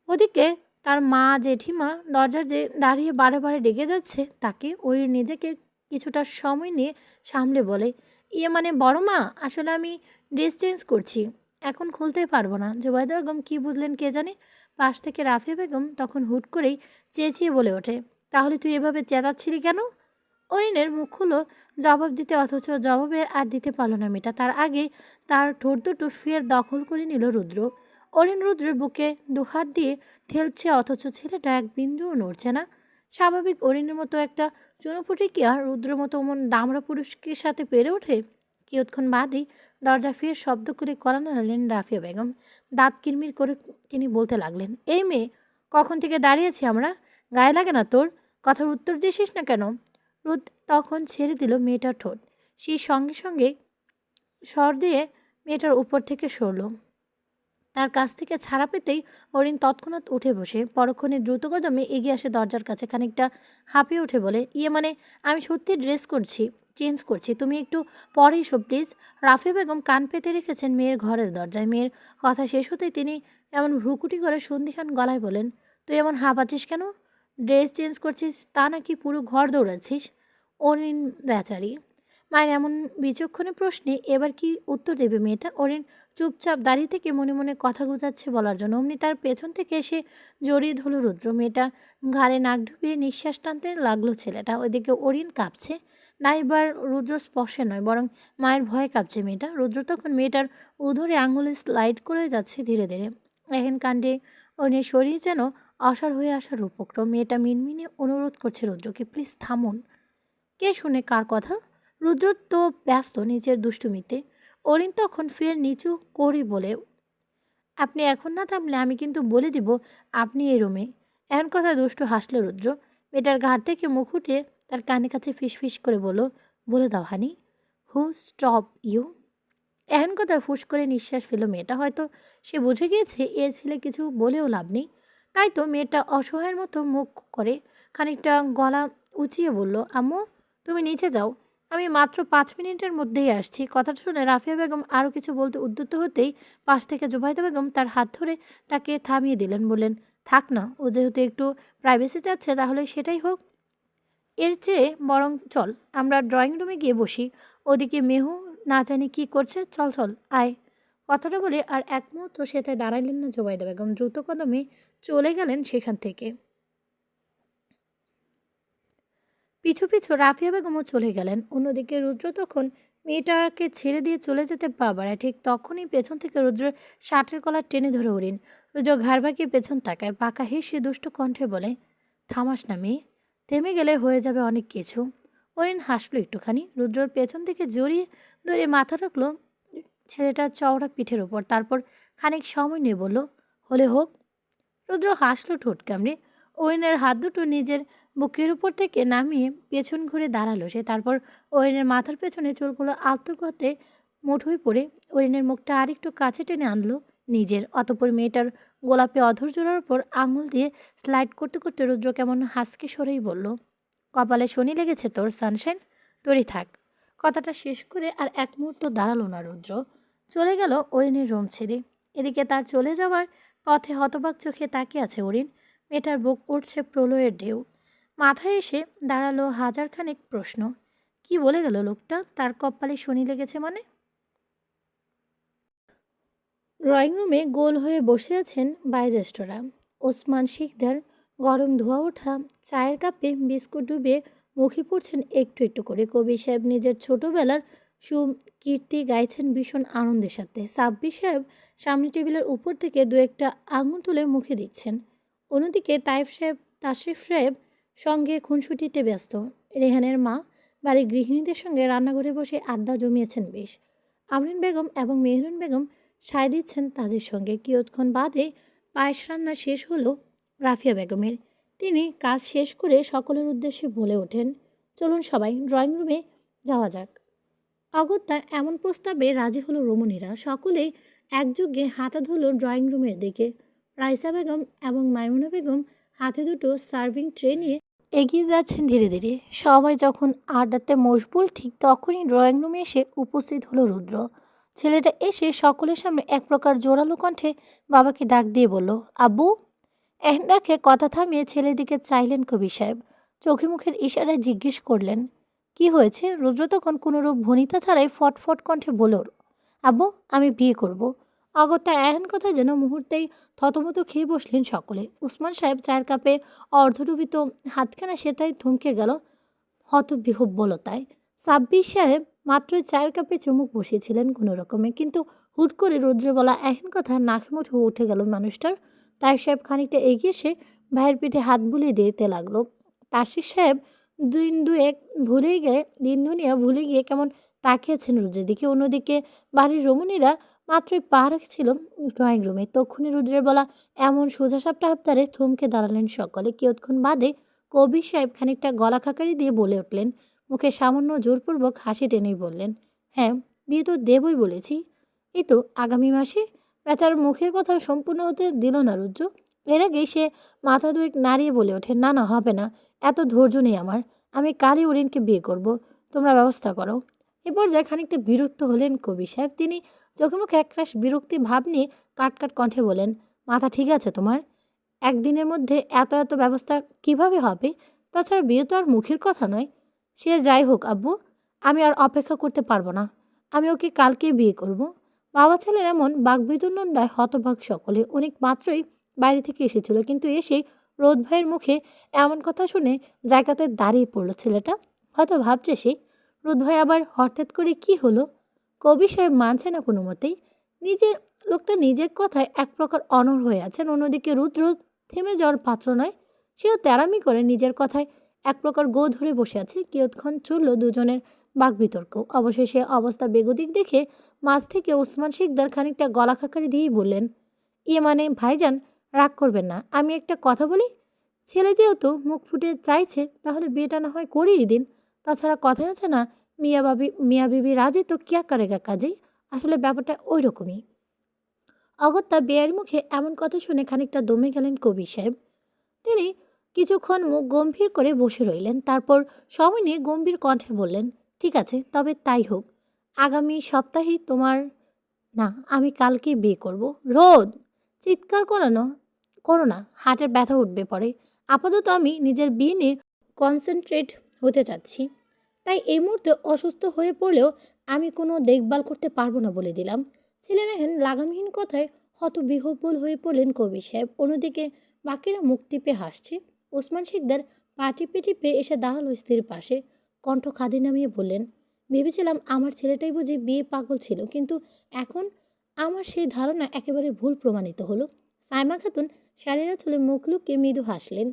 ওদিকে তার মা জেঠিমা দরজার যে দাঁড়িয়ে বারে বারে ডেকে যাচ্ছে তাকে অরিন নিজেকে কিছুটা সময় নিয়ে সামলে বলে, ইয়ে মানে বড় মা, আসলে আমি ড্রেস চেঞ্জ করছি, এখন খুলতেই পারবো না। জুবাইদা বেগম কী বুঝলেন কে জানে। পাশ থেকে রাফিয়া বেগম তখন হুট করেই চেঁচিয়ে বলে ওঠে, তাহলে তুই এভাবে চেঁচাচ্ছিলি কেন? অরিনের মুখ হলো জবাব দিতে, অথচ জবাবের আর দিতে পারল না মেয়েটা। তার আগে তার ঠোঁট দুটো ফের দখল করে নিল রুদ্র। অরিন রুদ্রের বুকে দুহাত দিয়ে ঠেলছে, অথচ ছেলেটা এক বিন্দুও নড়ছে না। স্বাভাবিক অরিনের মতো একটা চুনোপুটি কি আর রুদ্রের মতো অমন দামড়া পুরুষকে সাথে পেরে ওঠে? কিয়ৎক্ষণ বাদই দরজা ফের শব্দ করে কড়া নাড়ালেন রাফিয়া বেগম। দাঁত কিরমির করে তিনি বলতে লাগলেন, এই মেয়ে, কখন থেকে দাঁড়িয়েছি আমরা, গায়ে লাগে না তোর? কথার উত্তর দিছিস না কেন? রোদ তখন ছেড়ে দিল মেয়েটার ঠোঁট। সেই সঙ্গে সঙ্গে স্বর দিয়ে মেয়েটার উপর থেকে সরল। তার কাছ থেকে ছাড়া পেতেই অরিন তৎক্ষণাৎ উঠে বসে পরক্ষণে দ্রুত কদমে এগিয়ে আসে দরজার কাছে। খানিকটা হাঁপিয়ে উঠে বলে, ইয়ে মানে আমি সত্যি ড্রেস করছি, চেঞ্জ করছি, তুমি একটু পরে এসো প্লিজ। রাফি বেগম কান পেতে রেখেছেন মেয়ের ঘরের দরজায়। মেয়ের কথা শেষ হতেই তিনি এমন ভ্রুকুটি করে সন্ধিহান গলায় বলেন, তুই এমন হাঁপাচ্ছিস কেন? ড্রেস চেঞ্জ করছিস তা নাকি পুরো ঘর দৌড়াচ্ছিস? অরিন বেচারি মায়ের এমন বিচক্ষণে প্রশ্নে এবার কি উত্তর দেবে মেয়েটা? অরিন চুপচাপ দাঁড়িয়ে থেকে মনে মনে কথা গুজাচ্ছে বলার জন্য, অমনি তার পেছন থেকে এসে জড়িয়ে ধরল রুদ্র। মেয়েটা ঘাড়ে নাক ডুবিয়ে নিঃশ্বাস টানতে লাগলো ছেলেটা। ওইদিকে অরিন কাঁপছে, না এবার রুদ্র স্পর্শে নয়, বরং মায়ের ভয়ে কাঁপছে মেয়েটা। রুদ্র তখন মেয়েটার উধরে আঙুলে স্লাইড করে যাচ্ছে ধীরে ধীরে। এখন কাণ্ডে অরিনের শরীর যেন অসাড় হয়ে আসার উপক্রম। মেয়েটা মিনমিনে অনুরোধ করছে রুদ্রকে, প্লিজ থামুন। কে শুনে কার কথা? রুদ্র তো ব্যস্ত নিজের দুষ্টুমিতে। অরিন তখন ফের নিচু করে বলে, আপনি এখন না থামলে আমি কিন্তু বলে দিব আপনি এই রুমে। এমন কথা দুষ্টু হাসল রুদ্র। মেয়েটার ঘাড় থেকে মুখ উঠে তার কানে কাছে ফিস করে বলল, বলে দাও হানি, হু স্টপ ইউ। এমন কথা ফুস করে নিঃশ্বাস ফেলো মেয়েটা। হয়তো সে বুঝে গিয়েছে এ ছেলে কিছু বলেও লাভ নেই, তাই তো মেয়েটা অসহায়ের মতো মুখ করে খানিকটা গলা উঁচিয়ে বলল, আম্মু, তুমি নিচে যাও, আমি মাত্র 5 মিনিটের মধ্যেই আসছি। কথাটা শুনে রাফিয়া বেগম আরও কিছু বলতে উদ্যত হতেই পাশ থেকে জুবাইদা বেগম তার হাত ধরে তাকে থামিয়ে দিলেন। বললেন, থাক না, ও যেহেতু একটু প্রাইভেসি চাচ্ছে তাহলে সেটাই হোক। এর চেয়ে বরং চল আমরা ড্রয়িং রুমে গিয়ে বসি, ওদিকে মেহু না জানি কী করছে, চল চল আয়। কথাটা বলে আর এক মুহূর্ত সেটায় দাঁড়াইলেন না জুবাইদা বেগম, দ্রুত কদমে চলে গেলেন সেখান থেকে। পিছু পিছু রাফিয়া বেগমও চলে গেলেন। অন্যদিকে রুদ্র তখন মেয়েটাকে ছেড়ে দিয়ে চলে যেতে বাবারা, ঠিক তখনই পেছন থেকে রুদ্রের শার্টের কলার টেনে ধরে উড়িন। রুদ্র ঘাড় বাঁকিয়ে পেছন তাকায়, বাঁকা হেসে দুষ্ট কণ্ঠে বলে, থামাস না মেয়ে, থেমে গেলে হয়ে যাবে অনেক কিছু। অরিন হাসলো একটুখানি, রুদ্রর পেছন থেকে জড়িয়ে ধরে মাথা রাখলো ছেলেটার চওড়া পিঠের ওপর। তারপর খানিক সময় নিয়ে বলল, হলে হোক। রুদ্র হাসলো ঠোঁট কামড়ে। অরিনের হাত দুটো নিজের বুকের উপর থেকে নামিয়ে পেছন ঘুরে দাঁড়ালো সে। তারপর অরিনের মাথার পেছনে চুলগুলো আলতো করতে মুঠোয় পড়ে অরিনের মুখটা আরেকটু কাছে টেনে আনলো নিজের। অতঃপর মেয়েটার গোলাপে অধর জোড়ার উপর আঙুল দিয়ে স্লাইড করতে করতে রুদ্র কেমন হাসকে সরেই বলল, কপালে শনি লেগেছে তোর সানশাইন, তোরই থাক। কথাটা শেষ করে আর এক মুহূর্ত দাঁড়ালো না রুদ্র। চলে গেল অরিনের রুম ছেড়ে। এদিকে তার চলে যাওয়ার পথে হতবাক চোখে তাকিয়ে আছে অরিন। মেয়েটার বুক উঠছে প্রলয়ের ঢেউ। মাথায় এসে দাঁড়ালো হাজারখানেক প্রশ্ন। কি বলে গেল লোকটা? তার কপালে শনি লেগেছে মানে? ড্রয়িং রুমে গোল হয়ে বসে আছেন বয়োজ্যেষ্ঠরা। ওসমান শিকদার গরম ধোয়া ওঠা চায়ের কাপে বিস্কুট ডুবিয়ে মুখে পড়ছেন একটু একটু করে। কবির সাহেব নিজের ছোটবেলার সুকীর্তি গাইছেন ভীষণ আনন্দের সাথে। সাব্বির সাহেব সামনে টেবিলের উপর থেকে দু একটা আঙুল তুলে মুখে দিচ্ছেন। অন্যদিকে তাশরিফ সাহেব সঙ্গে খুনসুটিতে ব্যস্ত। রেহানের মা বাড়ির গৃহিণীদের সঙ্গে রান্নাঘরে বসে আড্ডা জমিয়েছেন বেশ। আমরিন বেগম এবং মেহরুন বেগম সায় দিচ্ছেন তাদের সঙ্গে। কিয়ৎক্ষণ বাদে পায়েস রান্না শেষ হলো রাফিয়া বেগমের। তিনি কাজ শেষ করে সকলের উদ্দেশ্যে বলে ওঠেন, চলুন সবাই ড্রয়িং রুমে যাওয়া যাক। অগত্যা এমন প্রস্তাবে রাজি হলো রমণীরা। সকলেই একযোগে হাঁটা ধরল ড্রয়িং রুমের দিকে। রাইসা বেগম এবং মাইমুনা বেগম হাতে দুটো সার্ভিং ট্রে নিয়ে এগিয়ে যাচ্ছেন ধীরে ধীরে। সবাই যখন আড্ডাতে মশগুল ঠিক তখনই ড্রয়িং রুমে এসে উপস্থিত হলো রুদ্র। ছেলেটা এসে সকলের সামনে এক প্রকার জোরালো কণ্ঠে বাবাকে ডাক দিয়ে বলল, আব্বু। এহেন্দাকে কথা থামিয়ে ছেলের দিকে চাইলেন কবির সাহেব। চোখে মুখের ইশারায় জিজ্ঞেস করলেন, কি হয়েছে? রুদ্র তখন কোনোরূপ ভনিতা ছাড়াই ফটফট কণ্ঠে বলল, আব্বু, আমি বিয়ে করব। অগত্যা এহেন কথা যেন মুহূর্তেই থতমত খেয়ে বসলেন সকলে। উসমান সাহেব চায়ের কাপে অর্ধডুবিত হাতখানা সেটাই থমকে গেল হতবিহ্বলতায়। সাব্বির সাহেব মাত্র চায়ের কাপে চুমুক বসিয়েছিলেন কোনো রকমে, কিন্তু হুট করে রুদ্রে বলা এহেন কথা নাকে মুঠে উঠে গেল মানুষটার। তাই সাহেব খানিকটা এগিয়ে এসে ভাইয়ের পিঠে হাত বুলিয়ে দিতে লাগলো। তাসির সাহেব দিন দুনিয়া ভুলে গিয়ে কেমন তাকিয়েছেন রুদ্রের দিকে। অন্যদিকে বাড়ির রমণীরা মাত্রই পা রাখছিল ড্রয়িং রুমে, তক্ষুনি রুদ্রের বলা এমন সোজাসাপটা হাবতারে থমকে দাঁড়ালেন সকলে। কিয়ৎক্ষণ বাদে কবির সাহেব খানিকটা গলা খাকারি দিয়ে বলে উঠলেন, মুখে সামান্য জোরপূর্বক হাসি টেনেই বললেন, হ্যাঁ, বিয়ে তো দেবই বলেছি। এই তো আগামী মাসে। বেচার মুখের কথা সম্পূর্ণ হতে দিল না রুদ্র। এর আগেই সে মাথা দুয়েক নাড়িয়ে বলে ওঠে, না না, হবে না, এত ধৈর্য নেই আমার। আমি কালই উরিনকে বিয়ে করব, তোমরা ব্যবস্থা করো। এ পর্যায়ে খানিকটা বিরক্ত হলেন কবি সাহেব। তিনি চোখে মুখে একরাশ বিরক্তি ভাব নিয়ে কাট কণ্ঠে বলেন, মাথা ঠিক আছে তোমার? একদিনের মধ্যে এত এত ব্যবস্থা কিভাবে হবে? তাছাড়া বিয়ে তো আর মুখের কথা নয়। সে যাই হোক আব্বু, আমি আর অপেক্ষা করতে পারবো না। আমি ওকে কালকেই বিয়ে করব। বাবা ছেলের এমন বাকবিতণ্ডায় হতবাক সকলে। অনেক মাত্রই বাইরে থেকে এসেছিল, কিন্তু এসেই রোদ ভাইয়ের মুখে এমন কথা শুনে জায়গাতে দাঁড়িয়ে পড়লো ছেলেটা। হয়তো ভাবছে সে, রোদ ভাই আবার হঠাৎ করে কি হলো? কবি সাহেব মানছে না কোনো মতেই। লোকটা নিজের কথায় এক প্রকার অনড় হয়ে আছেন। অন্যদিকে রুদ্র থেমে যাওয়ার পাত্র নয়। সেও তেরামি করে নিজের কথায় এক প্রকার গো ধরে বসে আছে। কিয়ৎক্ষণ চলল দুজনের বাকবিতর্ক। অবশেষে অবস্থা বেগতিক দেখে মাঝ থেকে ওসমান শিকদার খানিকটা গলা খাকারি দিয়েই বললেন, ইয়ে মানে ভাইজান, রাগ করবেন না, আমি একটা কথা বলি। ছেলে যেহেতু মুখ ফুটে চাইছে, তাহলে বিয়েটা না হয় করিয়ে দিন। তাছাড়া কথায় আছে না, মিয়া বিবি রাজি তো কিয়া করেগা কাজী। আসলে ব্যাপারটা ওই রকমই। অগত্যা বেয়ের মুখে এমন কথা শুনে খানিকটা দমে গেলেন কবির সাহেব। তিনি কিছুক্ষণ মুখ গম্ভীর করে বসে রইলেন। তারপর সময় নিয়ে গম্ভীর কণ্ঠে বললেন, ঠিক আছে, তবে তাই হোক। আগামী সপ্তাহেই তোমার, না, আমি কালকেই বিয়ে করব। রোদ, চিৎকার করো না, হার্টের ব্যথা উঠবে পরে। আপাতত আমি নিজের বিয়ে নিয়ে কনসেন্ট্রেট হতে চাচ্ছি। তাই এই মুহূর্তে অসুস্থ হয়ে পড়লেও আমি কোনো দেখভাল করতে পারবো না বলে দিলাম। ছেলেরাহেন লাগামহীন কথায় হতবিহ্বল হয়ে পড়লেন কবির সাহেব। অন্যদিকে বাকিরা মুখ টিপে হাসছে। ওসমান শিকদার পা টিপে টিপে এসে দাঁড়ালো স্ত্রীর পাশে। কণ্ঠ খাদি নামিয়ে বললেন, ভেবেছিলাম আমার ছেলেটাই বুঝি বিয়ে পাগল ছিল, কিন্তু এখন আমার সেই ধারণা একেবারে ভুল প্রমাণিত হলো। সাইমা খাতুন শাড়িরা চলে মুখ লুকিয়ে মৃদু হাসলেন।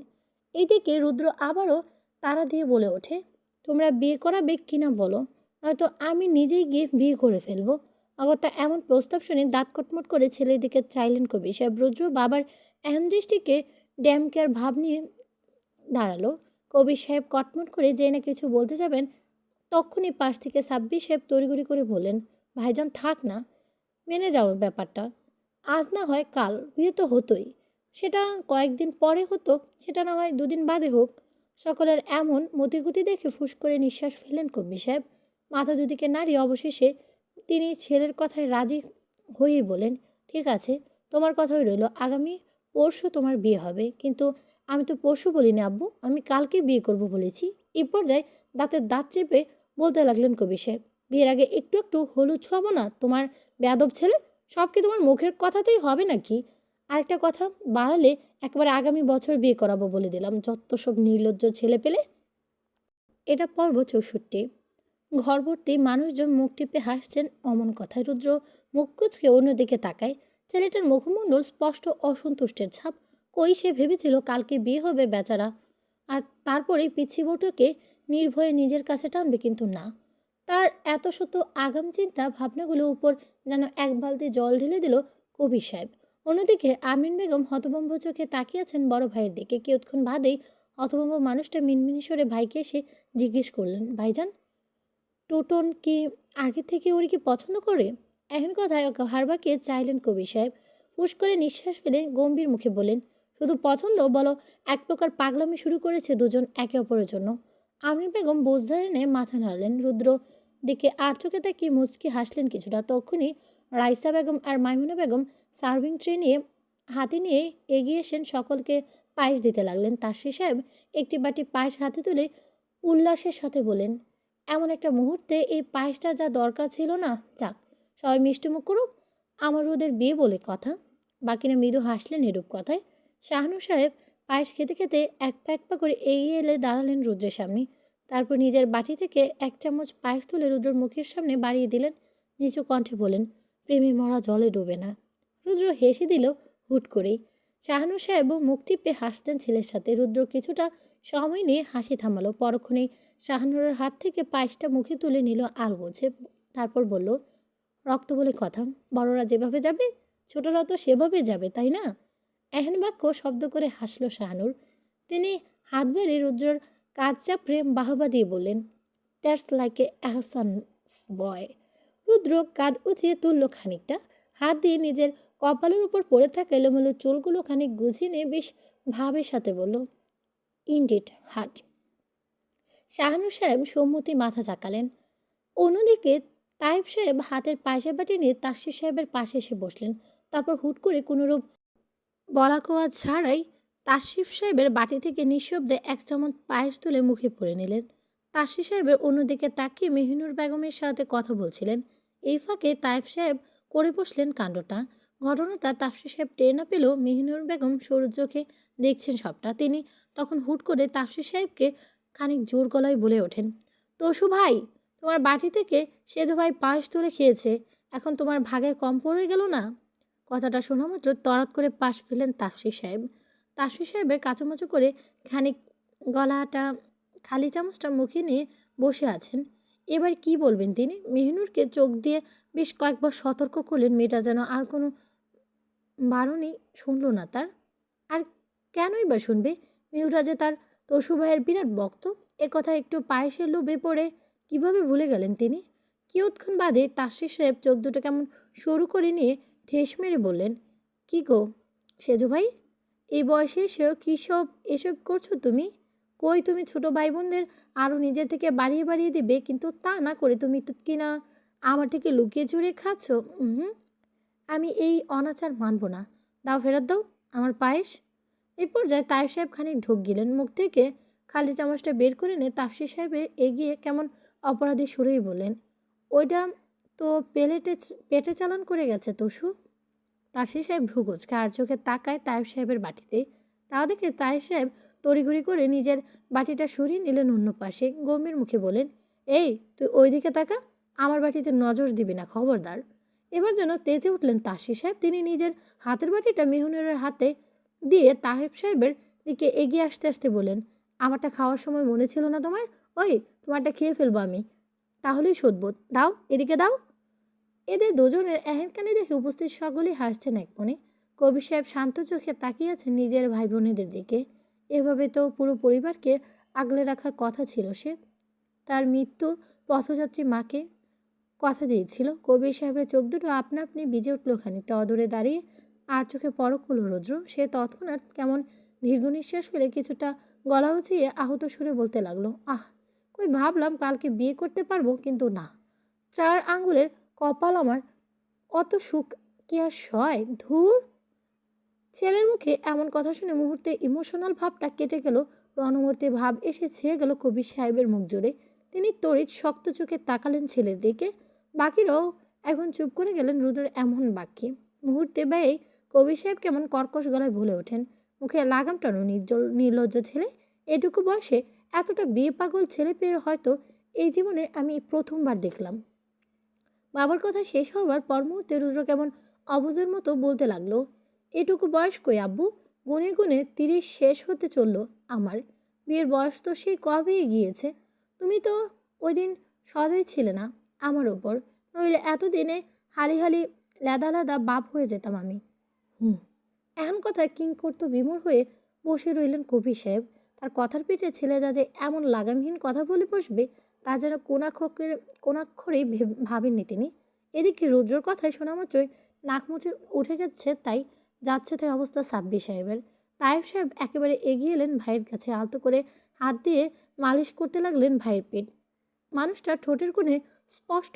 এইদিকে রুদ্র আবারও তাড়া দিয়ে বলে ওঠে, তোমরা বিয়ে করাবে কিনা বলো, নয়তো আমি নিজেই গিয়ে বিয়ে করে ফেলবো। অগত্যা এমন প্রস্তাব শুনে দাঁত কটমট করে ছেলের দিকে চাইলেন কবি সাহেব। রুদ্র বাবার এহেন দৃষ্টিকে ড্যাম কেয়ার ভাব নিয়ে দাঁড়ালো। কবির সাহেব কটমট করে যে না কিছু বলতে যাবেন, তখনই পাশ থেকে সাব্বির সাহেব তড়িঘড়ি করে বললেন, ভাইজান থাক না, মেনে যাও ব্যাপারটা। আজ না হয় কাল বিয়ে তো হতোই। সেটা কয়েকদিন পরে হতো, সেটা না হয় দুদিন বাদে হোক। সকলের এমন মতিগতি দেখে ফুস করে নিঃশ্বাস ফেললেন কবি সাহেব। মাথা দুদিকে নাড়িয়ে অবশেষে তিনি ছেলের কথায় রাজি হয়েই বলেন, ঠিক আছে, তোমার কথাই রইল। আগামী পরশু তোমার বিয়ে হবে। কিন্তু আমি তো পরশু বলিনি আব্বু, আমি কালকে বিয়ে করব বলেছি। এই পর্যায়ে দাঁতের দাঁত চেপে বলতে লাগলেন কবি সাহেব, বিয়ের আগে একটু একটু হলুদ ছোঁয়াবো না তোমার বেয়াদব ছেলে? সব কি তোমার মুখের কথাতেই হবে নাকি? আরেকটা কথা বাড়ালে একেবারে আগামী বছর বিয়ে করাবো বলে দিলাম, যত সব নির্লজ্জ ছেলে পেলে। এটা পর্ব 64। ঘরভর্তি মানুষজন মুখ টিপে হাসছেন অমন কথায়। রুদ্র মুখ কুচকে অন্যদিকে তাকায়। ছেলেটার মুখমণ্ডল স্পষ্ট অসন্তুষ্টের ছাপ। কই সে ভেবেছিল কালকে বিয়ে হবে বেচারা, আর তারপরে পিচ্ছি বউটাকে নির্ভয়ে নিজের কাছে টানবে, কিন্তু না। তার এত শত আগাম চিন্তা ভাবনাগুলো উপর যেন এক বালতি জল ঢেলে দিল কবির সাহেব। অন্যদিকে আমিন বেগম হতভম্ব চোখে তাকিয়েছেন বড় ভাইয়ের দিকে। কিছুক্ষণ বাদেই হতভম্ব মানুষটা মিনমিনি সরে ভাইকে এসে জিজ্ঞেস করলেন, ভাইজান, টোটন কি আগে থেকে ওর কি পছন্দ করে? এখন কথায় ঘাড় বাঁকিয়ে চাইলেন কবি সাহেব। ফুস করে নিঃশ্বাস ফেলে গম্ভীর মুখে বললেন, শুধু পছন্দ বলো, এক প্রকার পাগলামি শুরু করেছে দুজন একে অপরের জন্য। আমির বেগম বোঝদার এনে মাথা নাড়লেন। রুদ্র দিকে আর চোখে তাকিয়ে মুচকি হাসলেন কিছুটা। তখনই রাইসা বেগম আর মাইমুনা বেগম সার্ভিং ট্রে নিয়ে হাতে নিয়ে এগিয়ে এসেন, সকলকে পায়েস দিতে লাগলেন। তাসরি সাহেব একটি বাটি পায়েস হাতে তুলে উল্লাসের সাথে বলেন, এমন একটা মুহূর্তে এই পায়েসটা যা দরকার ছিল না। যাক, সবাই মিষ্টিমুখ করুক, আমার ওদের বিয়ে বলে কথা। বাকিরা মৃদু হাসলেন এরূপ কথায়। শাহানূর সাহেব পায়েস খেতে খেতে এক পা এক পা করে এগিয়ে এলে দাঁড়ালেন রুদ্রের সামনে। তারপর নিজের বাটি থেকে এক চামচ পায়েস তুলে রুদ্রর মুখের সামনে বাড়িয়ে দিলেন। নিচু কণ্ঠে বলেন, প্রেমে মরা জলে ডোবে না। রুদ্র হেসে দিল হুট করেই। শাহানূর সাহেবও মুখ টিপে হাসতেন ছেলের সাথে। রুদ্র কিছুটা সময় নিয়ে হাসি থামালো। পরক্ষণেই শাহানুরের হাত থেকে পায়েসটা মুখে তুলে নিল আলগোছে। তারপর বলল, রক্ত বলে কথা, বড়রা যেভাবে যাবে ছোটরাও তো সেভাবে যাবে, তাই না? এহেন বাক্য শব্দ করে হাসল শাহানুর। তিনি হাত বাড়িয়ে রুদ্রর কাজ চাপড়ে বাহবা দিয়ে বললেন, দ্যাটস লাইক এ অ্যাহসান বয়। রুদ্র কাঁধ উঁচিয়ে তুলল খানিকটা, হাত দিয়ে নিজের কপালের উপর পড়ে থাকা এলোমেলো চুলগুলো খানিক গুছিয়ে নিয়ে বেশ ভাবের সাথে বলল, ইনডিড হার্ট। শাহানূর সাহেব সম্মতি মাথা চাকালেন। অন্যদিকে তাইব সাহেব হাতের পায়েসের বাটি নিয়ে তাসির সাহেবের পাশে এসে বসলেন। তারপর হুট করে কোনোরূপ বলা কোয়া ছাড়াই তাসিফ সাহেবের বাটি থেকে নিঃশব্দে এক চামচ পায়েস তুলে মুখে পুরে নিলেন। তাসির সাহেবের অন্যদিকে তাকিয়ে মেহিনুর বেগমের সাথে কথা বলছিলেন। এই ফাঁকে তাইব সাহেব করে বসলেন কাণ্ডটা। ঘটনাটা তাসির সাহেব টের না পেলেও মেহিনুর বেগম সরু চোখে দেখছেন সবটা। তিনি তখন হুট করে তাসির সাহেবকে খানিক জোর গলায় বলে ওঠেন, তসু ভাই, তোমার বাটি থেকে সেজো ভাই পায়েস তুলে খেয়েছে, এখন তোমার ভাগে কম পড়ে গেল না? কথাটা শোনা মাত্র তরাত করে পাশ ফেলেন তাফসির সাহেব। তাফসির সাহেবের কাচুমাচু করে খানিক গলাটা খালি চামচটা মুখে নিয়ে বসে আছেন। এবার কি বলবেন তিনি? মেহনুরকে চোখ দিয়ে বেশ কয়েকবার সতর্ক করলেন, মেয়েটা যেন আর কোনো বারণই শুনল না তার। আর কেনই বা শুনবে? মেহুরা যে তার তসু ভাইয়ের বিরাট ভক্ত, কথা একটু পায়েসের লোভে পড়ে কিভাবে ভুলে গেলেন তিনি? কিয়ৎক্ষণ বাদে তাসির সাহেব চোখ দুটো কেমন সরু করে নিয়ে ঠেস মেরে বললেন, কি গো সেজো ভাই, এই বয়সে এসেও কী সব এসব করছো তুমি? কই, তুমি ছোটো ভাই বোনদের আরও নিজে থেকে বাড়িয়ে বাড়িয়ে দিবে, কিন্তু তা না করে তুমি তো কিনা আমার থেকে লুকিয়ে চুরিয়ে খাচ্ছ। হুম, আমি এই অনাচার মানব না। দাও, ফেরত দাও আমার পায়েস। এই পর্যায়ে তাইব সাহেব খানিক ঢোক গিলেন। মুখ থেকে খালি চামচটা বের করে নিয়ে তাফসির সাহেবে এগিয়ে কেমন অপরাধী সুরেই বললেন, ওইটা তো পেটে চালান করে গেছে তসু। তাসির সাহেব ভ্রুকুচকে আর চোখে তাকায় তাইব সাহেবের বাটিতে। তাও দেখে তাইব সাহেব তড়িঘড়ি করে নিজের বাটিটা সরিয়ে নিলেন অন্য পাশে। গম্ভীর মুখে বলেন, এই তুই ওই দিকে তাকা, আমার বাটিতে নজর দিবি না, খবরদার। এবার যেন তেতে উঠলেন তাসির সাহেব। তিনি নিজের হাতের বাটিটা মেহুনের হাতে দিয়ে তাহেব সাহেবের দিকে এগিয়ে আসতে আসতে বলেন, আমারটা খাওয়ার সময় মনে ছিল না তোমার? ওই তোমারটা খেয়ে ফেলবো আমি, তাহলেই শোধবোধ। দাও, এদিকে দাও। এদের দুজনের এহেনকানি দেখে উপস্থিত সকলেই হাসছেন এক মনে। কবি সাহেব শান্ত চোখে তাকিয়ে আছেন নিজের ভাই বোনেদের দিকে। এভাবে তো পুরো পরিবারকে আগলে রাখার কথা ছিল সে। তার মৃত্যু পথযাত্রী মাকে কথা দিয়েছিল। কবির সাহেবের চোখ দুটো আপনা আপনি ভিজে উঠল খানিকটা। অদূরে দাঁড়িয়ে আর চোখে পরক হলো রুদ্র। সে তৎক্ষণাৎ কেমন দীর্ঘ নিঃশ্বাস ফেলে কিছুটা গলা উঁচিয়ে আহত সুরে বলতে লাগলো, আহ, কই ভাবলাম কালকে বিয়ে করতে পারবো, কিন্তু না। 4 আঙ্গুলের কপাল আমার, অত সুখ কি আর সয়? ধুর। ছেলের মুখে এমন কথা শুনে মুহূর্তে ইমোশনাল ভাবটা কেটে গেল। রণমূর্তি ভাব এসে ছেয়ে গেল কবির সাহেবের মুখ জুড়ে। তিনি তড়িৎ শক্ত চোখে তাকালেন ছেলের দিকে। বাকিরাও এখন চুপ করে গেলেন রুদ্রের এমন বাক্যে। মুহূর্তে ব্যয়ে কবির সাহেব কেমন কর্কশ গলায় বলে ওঠেন, মুখে লাগাম টানো নির্লজ্জ ছেলে। এটুকু বয়সে এতটা বিয়ে পাগল ছেলে পেয়ে হয়তো এই জীবনে আমি প্রথমবার দেখলাম। বাবার কথা শেষ হওয়ার পর মুহূর্তে রুদ্র কেমন অবুঝের মতো বলতে লাগলো, এটুকু বয়স কই আব্বু? গুনে গুনে 30 শেষ হতে চললো আমার। বিয়ের বয়স তো সেই কবেই গিয়েছে। তুমি তো ওই দিন সদয় ছিলে না আমার ওপর, নইলে এতদিনে হালি হালি লেদা লেদা বাপ হয়ে যেতাম আমি। হুম। এমন কথায় কিং করতো বিমূঢ় হয়ে বসে রইলেন কবি সাহেব। তার কথার পিঠে ছেলে যা যে এমন লাগামহীন কথা বলে বসবে তা যেন কোনাক্ষরেই ভাবেননি তিনি। এদিকে রুদ্রর কথায় শোনা মাত্রই নাক মুঠে উঠে যাচ্ছে তাই অবস্থা সাব্বির সাহেবের। তায়েব সাহেব একেবারে এগিয়ে এলেন ভাইয়ের কাছে, আলতো করে হাত দিয়ে মালিশ করতে লাগলেন ভাইয়ের পিঠ। মানুষটা ঠোঁটের কোণে স্পষ্ট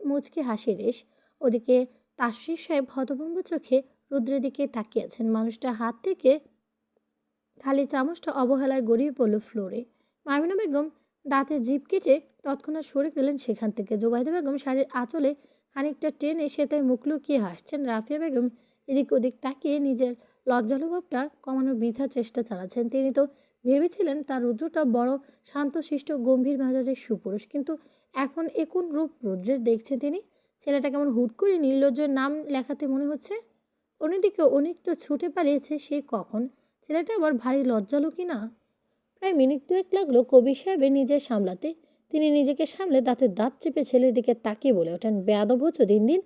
মুচকি হাসি রেশ। ওদিকে তাসফির সাহেব হতভম্ব চোখে রুদ্রের দিকে তাকিয়েছেন। মানুষটা হাত থেকে খালি চামচটা অবহেলায় গড়িয়ে পড়ল ফ্লোরে। মামিনা বেগম দাঁতে জিভ কেটে তৎক্ষণাৎ সরে গেলেন সেখান থেকে। জোবাইদা বেগম শাড়ির আঁচলে খানিকটা টেনে সেতায় মুখ লুকিয়ে হাসছেন। রাফিয়া বেগম এদিক ওদিক তাকিয়ে নিজের লজ্জানুভবটা কমানোর বৃথা চেষ্টা চালাচ্ছেন। তিনি তো ভেবেছিলেন তার রুদ্রটা বড় শান্তশিষ্ট গম্ভীর মেজাজের সুপুরুষ, কিন্তু এখন কোন রূপ রুদ্রের দেখছেন তিনি? ছেলেটা কেমন হুট করে নির্লজ্জের নাম লেখাতে মনে হচ্ছে। অন্যদিকে অনিক তো ছুটে পালিয়েছে সেই কখন। ছেলেটা আবার ভারী লজ্জালো কি না। প্রায় মিনিট দুয়েক লাগলো কবির সাহেবের নিজের সামলাতে। তিনি নিজেকে সামলে দাঁতের দাঁত চেপে ছেলের দিকে তাকিয়ে বলে ওঠেন, বেয়াদব হচ্ছ দিন দিন।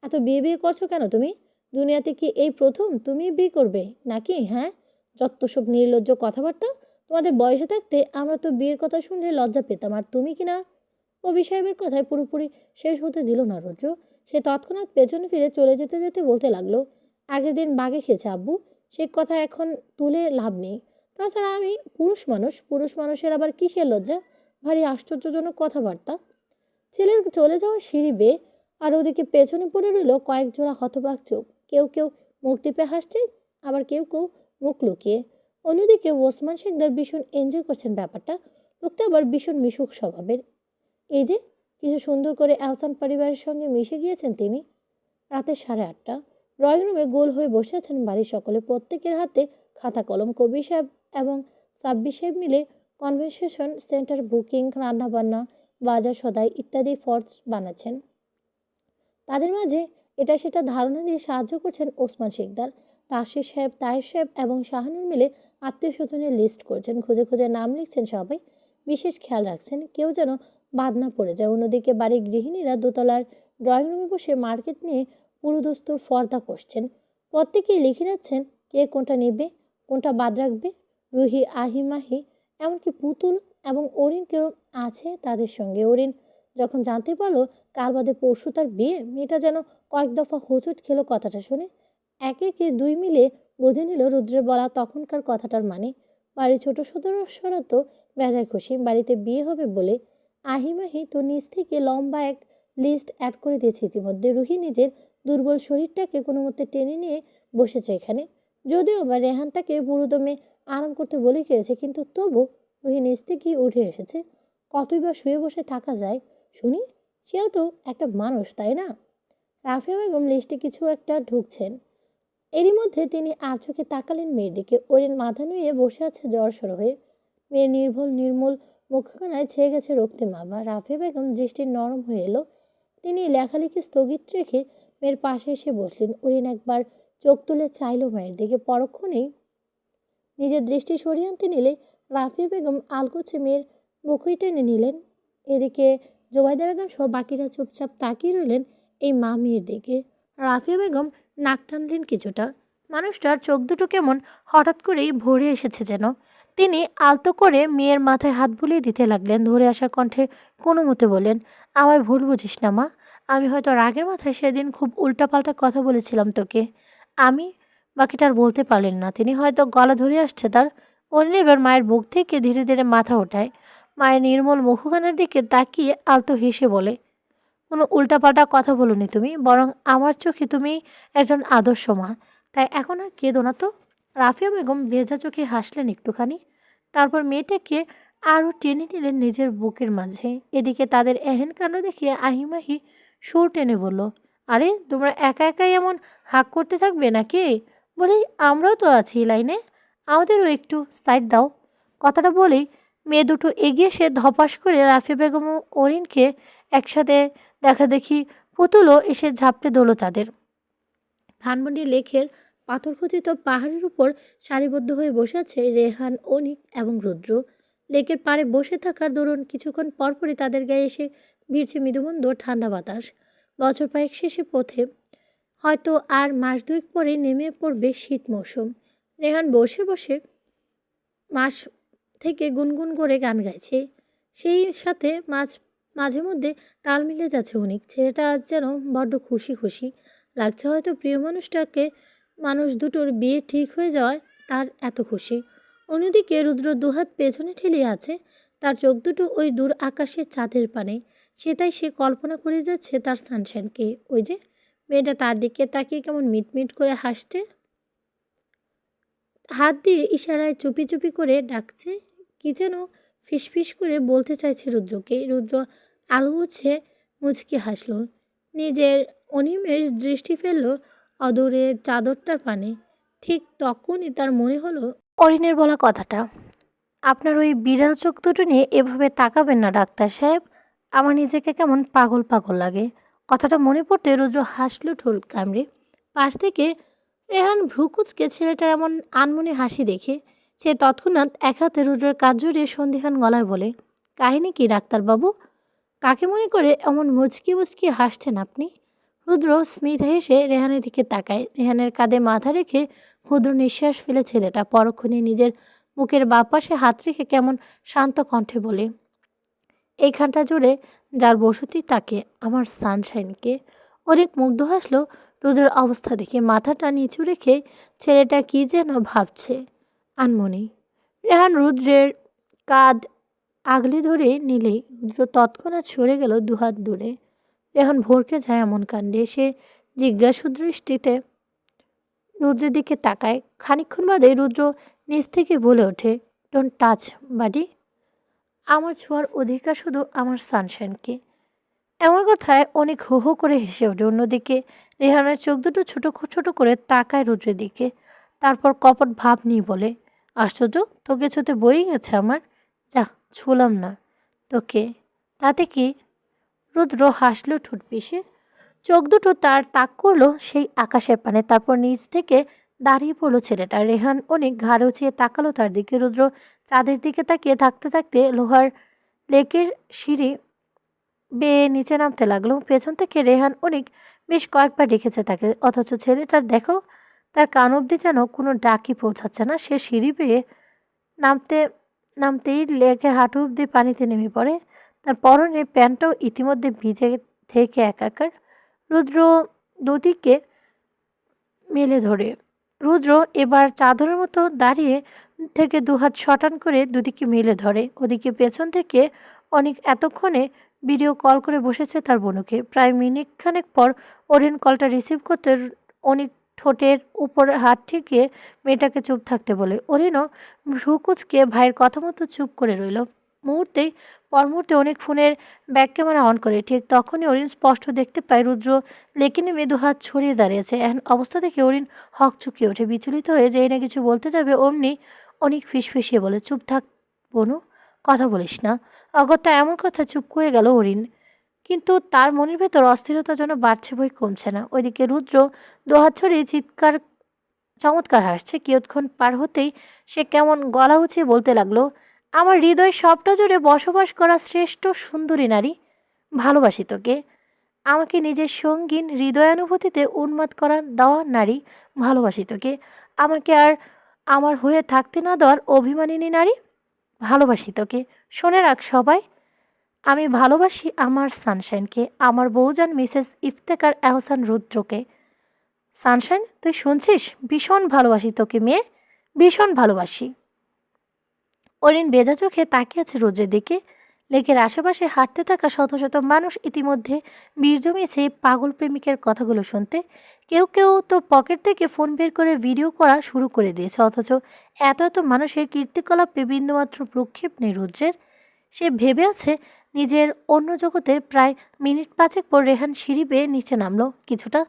এত বিয়ে করছো কেন তুমি? দুনিয়াতে কি এই প্রথম তুমি বিয়ে করবে নাকি? হ্যাঁ, যত সব নির্লজ্জ কথাবার্তা। তোমাদের বয়সে থাকতে আমরা তো বিয়ের কথা শুনলে লজ্জা পেতাম, আর তুমি কি না? কবির সাহেবের কথায় পুরোপুরি শেষ হতে দিল না রুদ্র। সে তৎক্ষণাৎ পেছনে ফিরে চলে যেতে যেতে বলতে লাগলো, আগের দিন বাগে খেয়েছে আব্বু, সে কথা এখন তুলে লাভ নেই। তাছাড়া আমি পুরুষ মানুষের আবার কিসের লজ্জা? ভারী আশ্চর্যজনক কথাবার্তা। ছেলের চলে যাওয়া সিঁড়ি বেয়ে আর ওদিকে পেছনে পড়ে রইল কয়েক জোড়া হতবাক চোখ। কেউ কেউ মুখ টিপে হাসছে, আবার কেউ কেউ মুখ লুকিয়ে। অন্যদিকে ওসমান শেখদার ভীষণ এনজয় করছেন ব্যাপারটা। লোকটা আবার ভীষণ মিশুক স্বভাবের। এই যে কিছু সুন্দর করে আহসান পরিবারের সঙ্গে মিশে গিয়েছেন তিনি। রাতে 8:30। ড্রয়িং রুমে গোল হয়ে বসে আছেন বাড়ির সকলে। প্রত্যেকের হাতে খাতা কলম। কবির সাহেব এবং সাব্বির সাহেব মিলে কনভেনশন সেন্টার বুকিং, রান্নাবান্না, বাজার সদাই ইত্যাদি ফর্স বানাচ্ছেন। তাদের মাঝে এটা সেটা ধারণা দিয়ে সাহায্য করছেন ওসমান শিকদার। তাসির সাহেব, তায়েব সাহেব এবং শাহানুর মিলে আত্মীয় স্বজনের লিস্ট করছেন। খুঁজে খুঁজে নাম লিখছেন সবাই। বিশেষ খেয়াল রাখছেন কেউ যেন বাদ না পড়ে যায়। অন্যদিকে বাড়ির গৃহিণীরা দোতলার ড্রয়িং রুমে বসে মার্কেট নিয়ে পুরোদস্তুর ফর্দা কষছেন। প্রত্যেকেই লিখে যাচ্ছেন কে কোনটা নেবে, কোনটা বাদ রাখবে। রুহি, মাহি, এমনকি পুতুল এবং অরিন কেউ আছে তাদের সঙ্গে। অরিন যখন জানতে পারলো কাল বাদে পরশু তার বিয়ে, মেয়েটা যেন কয়েক দফা হোঁচট খেলো কথাটা শুনে। একে একে দুই মিলে বুঝে নিল রুদ্রের বলা তখনকার কথাটার মানে। বাড়ির ছোট সদস্যরা তো বেজায় খুশি বাড়িতে বিয়ে হবে বলে। মাহি তো নিজ থেকে লম্বা এক লিস্ট অ্যাড করে দিয়েছে ইতিমধ্যে। রুহি নিজের দুর্বল শরীরটাকে কোনো মতে টেনে নিয়ে বসেছে এখানে। যদিও বা রেহান তাকে পুরোদমে আরাম করতে বলে গিয়েছে, কিন্তু তবু রুহি নিজ থেকেই উঠে এসেছে। কতই বা শুয়ে বসে থাকা যায় শুনি? সেও তো একটা মানুষ, তাই না? রাফিয়া বেগম লিস্টে কিছু একটা ঢুকছেন। এরই মধ্যে তিনি আর চোখে তাকালেন মেয়ের দিকে। ওরিন মাথা নুয়ে বসে আছে জ্বরসড় হয়ে। মেয়ের নির্মল মুখখানায় ছেয়ে গেছে রক্তিম আভা। রাফিয়া বেগম দৃষ্টি নরম হয়ে এলো। তিনি লেখালেখি স্থগিত রেখে মেয়ের পাশে এসে বসলেন। ওরিন একবার চোখ তুলে চাইল মায়ের দিকে। পরক্ষণেই নিজের দৃষ্টি সরিয়ে আনতে নিলে রাফিয়া বেগম আলগোছে মেয়ের মুখই টেনে নিলেন। এদিকে জোবাইদা বেগম সহ বাকিরা চুপচাপ তাকিয়ে রইলেন এই মা মেয়ের দিকে। রাফিয়া বেগম নাক টানলেন কিছুটা। মানুষটার চোখ দুটো কেমন হঠাৎ করেই ভরে এসেছে যেন। তিনি আলতো করে মেয়ের মাথায় হাত বুলিয়ে দিতে লাগলেন। ধরে আসা কণ্ঠে কোনো মতে বললেন, আমায় ভুল বুঝিস না মা। আমি হয়তো রাগের মাথায় সেদিন খুব উল্টাপাল্টা কথা বলেছিলাম তোকে। আমি বাকিটা আর বলতে পারলেন না। তিনি হয়তো গলা ধরে আসছে তার। অন্য এবার মায়ের বুক থেকে ধীরে ধীরে মাথা ওঠায়। মায়ের নির্মল মুখখানার দিকে তাকিয়ে আলতো হেসে বলে, কোনো উল্টাপাল্টা কথা বলনি তুমি, বরং আমার চোখে তুমি একজন আদর্শ মা। তাই এখন আর কেঁদো না তো। রাফিয়া বেগম ভেজা চোখে হাসলেন একটুখানি, তারপর মেয়েটাকে আরও টেনে নিলেন নিজের বুকের মাঝে। এদিকে তাদের এহেন কাণ্ড দেখিয়ে আহিমাহি সুর টেনে বলল, আরে তোমরা একা একাই এমন হাঁক করতে থাকবে নাকি? বলেই আমরাও তো আছি লাইনে, আমাদেরও একটু সাইড দাও। কথাটা বলেই মেয়ে দুটো এগিয়ে এসে ধপাস করে রাফিয়া বেগম ও অরিনকে একসাথে দেখা দেখি পুতুলও এসে ঝাঁপটে ধরল তাদের। ধানমন্ডি লেকের পাথরখচিত পাহাড়ের উপর সারিবদ্ধ হয়ে বসে আছে রেহান, অনিক এবং রুদ্র। লেকের পাড়ে বসে থাকার দরুন কিছুক্ষণ পরপরই তাদের গায়ে এসে ভিড়ছে মৃদুমন্দ ঠান্ডা বাতাস। বছর কয়েক শেষে পথে হয়তো আর মাস দুয়েক পরে নেমে পড়বে শীত মৌসুম। রেহান বসে বসে মাস থেকে গুনগুন করে গান গাইছে, সেই সাথে মাঝে মধ্যে তাল মিলে যাচ্ছে অনেক। ছেলেটা আজ যেন বড্ড খুশি খুশি লাগছে, হয়তো প্রিয় মানুষ দুটোর বিয়ে ঠিক হয়ে যাওয়ায় তার এত খুশি। অন্যদিকে রুদ্র দুহাত পেছনে ঠেলে আছে, তার চোখ দুটো ওই দূর আকাশের চাঁদের পানে। সে কল্পনা করে যাচ্ছে তার সানশাইনকে, ওই যে মেয়েটা তার দিকে তাকিয়ে কেমন মিটমিট করে হাসছে, হাত দিয়ে ইশারায় চুপি চুপি করে ডাকছে, কি যেন ফিসফিস করে বলতে চাইছে রুদ্রকে। রুদ্র আলু উছে মুচকি হাসল, নিজের অনিমেষ দৃষ্টি ফেলল অদূরে চাদরটার পানে। ঠিক তখনই তার মনে হলো অরিনের বলা কথাটা, আপনার ওই বিড়াল চোখ দুটো নিয়ে এভাবে তাকাবেন না ডাক্তার সাহেব, আমার নিজেকে কেমন পাগল পাগল লাগে। কথাটা মনে পড়তে রুদ্র হাসল ঠোঁট কামড়ে। পাশ থেকে রেহান ভ্রুকুচকে ছেলেটার এমন আনমনে হাসি দেখে সে তৎক্ষণাৎ এক হাতে রুদ্রের কাজ জড়িয়ে সন্দিহান গলায় বলে, কাহিনী কি ডাক্তারবাবু? কাকে মনে করে এমন মুচকি মুচকি হাসছেন আপনি? রুদ্র স্মিত হেসে রেহানের দিকে তাকায়। রেহানের কাঁধে মাথা রেখে ক্ষুদ্র নিঃশ্বাস ফেলে ছেলেটা পরক্ষণে নিজের বুকের বাঁ পাশে হাত রেখে কেমন শান্ত কণ্ঠে বলে, এইখানটা জুড়ে যার বসতি তাকে, আমার সানশাইনকে। অনেক মুগ্ধ হাসলো রুদ্রের অবস্থা দেখে, মাথাটা নিচু রেখে ছেলেটা কি যেন ভাবছে আনমনেই। রেহান রুদ্রের কাঁধ আগলে ধরে নিলেই রুদ্র তৎক্ষণাৎ সরে গেল দুহাত দূরে। রেহান ভরকে যায় এমন কাণ্ডে, সে জিজ্ঞাসু দৃষ্টিতে রুদ্রের দিকে তাকায়। খানিকক্ষণ বাদে রুদ্র নিচ থেকে বলে ওঠে, ডোন্ট টাচ বাডি, আমার ছোঁয়ার অধিকার শুধু আমার সানশাইনকে। এমন কথায় অনেক হো হো করে হেসে ওঠে। অন্যদিকে রেহানের চোখ দুটো ছোট ছোট করে তাকায় রুদ্রের দিকে, তারপর কপট ভাব নিয়ে বলে, আশ্চর্য, তোকে ছুতে বই গেছে আমার, যা ছুলাম না তোকে, তাতে কি? রুদ্র হাসলো ঠোঁট পিষে, চোখ দুটো তার তাক করলো সেই আকাশের পানে, তারপর নিচ থেকে দাঁড়িয়ে পড়লো ছেলেটা। রেহান অনেক ঘাড়ে উঁচিয়ে তাকালো তার দিকে। রুদ্র চাঁদের দিকে তাকিয়ে থাকতে থাকতে লোহার লেকের সিঁড়ি বেয়ে নিচে নামতে লাগলো। পেছন থেকে রেহান অনেক বেশ কয়েকবার ডেকেছে তাকে, অথচ ছেলেটার দেখো, তার কান অবধি যেন কোনো ডাকই পৌঁছাচ্ছে না। সে সিঁড়ি বেয়ে নামতে নামতেই লেকে হাঁটু অবধি পানিতে নেমে পড়ে, তার পরনে প্যান্টটাও ইতিমধ্যে ভিজে থেকে একাকার। রুদ্র দুদিকে মেলে ধরে রুদ্র এবার চাদরের মতো দাঁড়িয়ে থেকে দুহাত শটান করে দুদিকে মেলে ধরে। ওদিকে পেছন থেকে অনেক এতক্ষণে ভিডিও কল করে বসেছে তার বোনকে। প্রায় মিনিট খানেক পর অরিন কলটা রিসিভ করতে অনেক ঠোঁটের উপরে হাত ঠেকিয়ে মেয়েটাকে চুপ থাকতে বলে। অরিনও ভ্রুকুচকে ভাইয়ের কথা মতো চুপ করে রইল। মুহূর্তে অনেক ফোনের ব্যাক ক্যামেরা অন করে। ঠিক তখনই অরিন স্পষ্ট দেখতে পায় রুদ্র লেকে নেমে দুহাত ছড়িয়ে দাঁড়িয়েছে। এখন অবস্থা দেখে অরিন হক চুকিয়ে ওঠে, বিচলিত হয়ে যেই না কিছু বলতে যাবে অমনি অনেক ফিসফিসিয়ে বলে, চুপ থাক বনু, কথা বলিস না। অগত্যা এমন কথা চুপ করে গেল অরিন, কিন্তু তার মনের ভেতর অস্থিরতা যেন বাড়ছে বই কমছে না। ওইদিকে রুদ্র দুহাত ছড়িয়ে চমৎকার হাসছে। কিয়ৎক্ষণ পার হতেই সে কেমন গলা উঁচিয়ে বলতে লাগলো, আমার হৃদয় সবটা জুড়ে বসবাস করা শ্রেষ্ঠ সুন্দরী নারী, ভালোবাসি তোকে। আমাকে নিজের সঙ্গীন হৃদয়ানুভূতিতে উন্মাদ করা দেওয়া নারী, ভালোবাসি তোকে। আমাকে আর আমার হয়ে থাকতে না দেওয়ার অভিমানিনী নারী, ভালোবাসি তোকে। শোনে রাখ সবাই, আমি ভালোবাসি আমার সানশাইনকে, আমার বউজান মিসেস ইফতেখার এহসান রুদ্রকে। সানশাইন, তুই শুনছিস? ভীষণ ভালোবাসি তোকে মেয়ে, ভীষণ ভালোবাসি। অরিন ভেজা চোখে তাকিয়ে আছে রোদ্রের দিকে। লেকের আশেপাশে হাঁটতে থাকা শত শত মানুষ ইতিমধ্যে ভিড় জমিয়েছে এই পাগল প্রেমিকের কথাগুলো শুনতে। কেউ কেউ তো পকেট থেকে ফোন বের করে ভিডিও করা শুরু করে দিয়েছে, অথচ এত এত মানুষের কীর্তিকলাপে বিন্দুমাত্র প্রক্ষেপ নেই রুদ্রের। সে ভেবে আছে নিজের অন্য জগতের। প্রায় মিনিট পাঁচেক পর রেহান সিঁড়ি বেয়ে নিচে নামলো। কিছুটা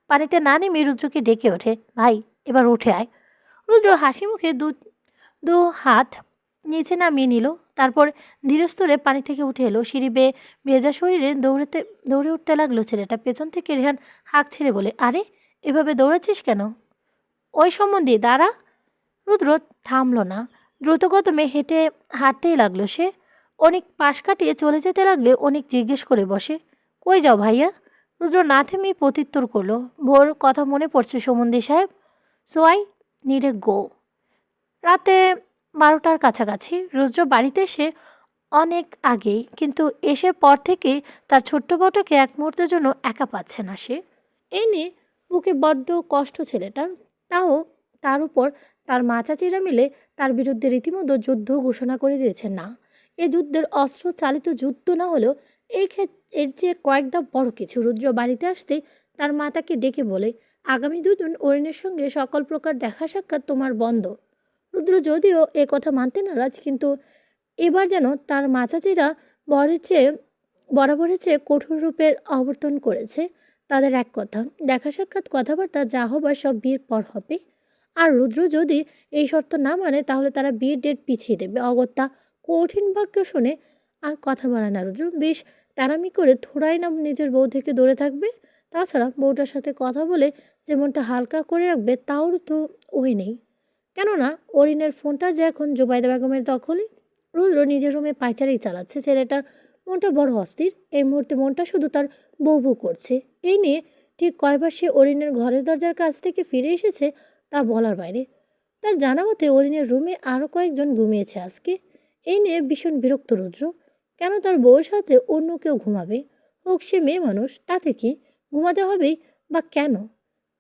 পানিতে না নেমে রুদ্রকে ডেকে ওঠে, ভাই এবার উঠে আয়। রুদ্র হাসি মুখে দু দু হাত নিচে নামিয়ে নিল, তারপর ধীরস্থরে পানি থেকে উঠে এলো। সিঁড়ি বেয়ে ভেজা শরীরে দৌড়ে উঠতে লাগলো ছেলেটা। পেছন থেকে রেহান হাঁক ছেড়ে বলে, আরে এভাবে দৌড়াচ্ছিস কেন? ওই সম্বন্ধে দাঁড়া। রুদ্র থামলো না, দ্রুতগতমে হাঁটতেই লাগলো সে। অনেক পাশ কাটিয়ে চলে যেতে লাগলে অনেক জিজ্ঞেস করে বসে, কই যাও ভাইয়া? রুদ্র না থেমেই প্রত্যুত্তর করলো, ভোর কথা মনে পড়ছে সমন্ধি সাহেব, সো আই নিড এ গো। রাতে 12টার কাছাকাছি রুদ্র বাড়িতে এসে অনেক আগেই, কিন্তু এসে পর থেকেই তার ছোট্ট বউটাকে এক মুহূর্তের জন্য একা পাচ্ছে না সে। এই নিয়ে বুকে বড্ড কষ্ট ছেলেটার। তাও তার উপর তার মা চাচিরা মিলে তার বিরুদ্ধে রীতিমতো যুদ্ধ ঘোষণা করে দিয়েছে। না, এ যুদ্ধের অস্ত্র চালিত যুদ্ধ না হলেও এর চেয়ে কয়েক ধাপ বড় কিছু। রুদ্র বাড়িতে আসতেই তার মা তাকে ডেকে বলে, আগামী দুদিন অরিনের সঙ্গে সকল প্রকার দেখা সাক্ষাৎ তোমার বন্ধ। রুদ্র যদিও এ কথা মানতে নারাজ, কিন্তু এবার যেন তার মা চাচিরা বরাবরের চেয়ে কঠোর রূপের আবর্তন করেছে। তাদের এক কথা, দেখা সাক্ষাৎ কথাবার্তা যা হবার সব বিয়ের পর হবে। আর রুদ্র যদি এই শর্ত না মানে তাহলে তারা বিয়ের ডেট পিছিয়ে দেবে। অগত্যা কঠিন বাক্য শুনে আর কথা বাড়ায় না রুদ্র। বেশ তাড়ামি করে থোড়াই না নিজের বউ থেকে দূরে থাকবে। তাছাড়া বউটার সাথে কথা বলে যেমনটা হালকা করে রাখবে তাও তো ওই নেই। কেননা অরিনের ফোনটা যে এখন জুবাইদা বেগমের দখলে। রুদ্র নিজের রুমে পায়চারি চালাচ্ছে। ছেলেটার মনটা বড় অস্থির। এই মুহূর্তে মনটা শুধু তার বউ বউ করছে। এই নিয়ে ঠিক কয়বার সে অরিনের ঘরের দরজার কাছ থেকে ফিরে এসেছে তা বলার বাইরে। তার জানা মতে অরিনের রুমে আরও কয়েকজন ঘুমিয়েছে আজকে। এই নিয়ে ভীষণ বিরক্ত রুদ্র। কেন তার বউয়ের সাথে অন্য কেউ ঘুমাবে? হোক সে মেয়ে মানুষ, তাতে কি? ঘুমাতে হবেই বা কেন?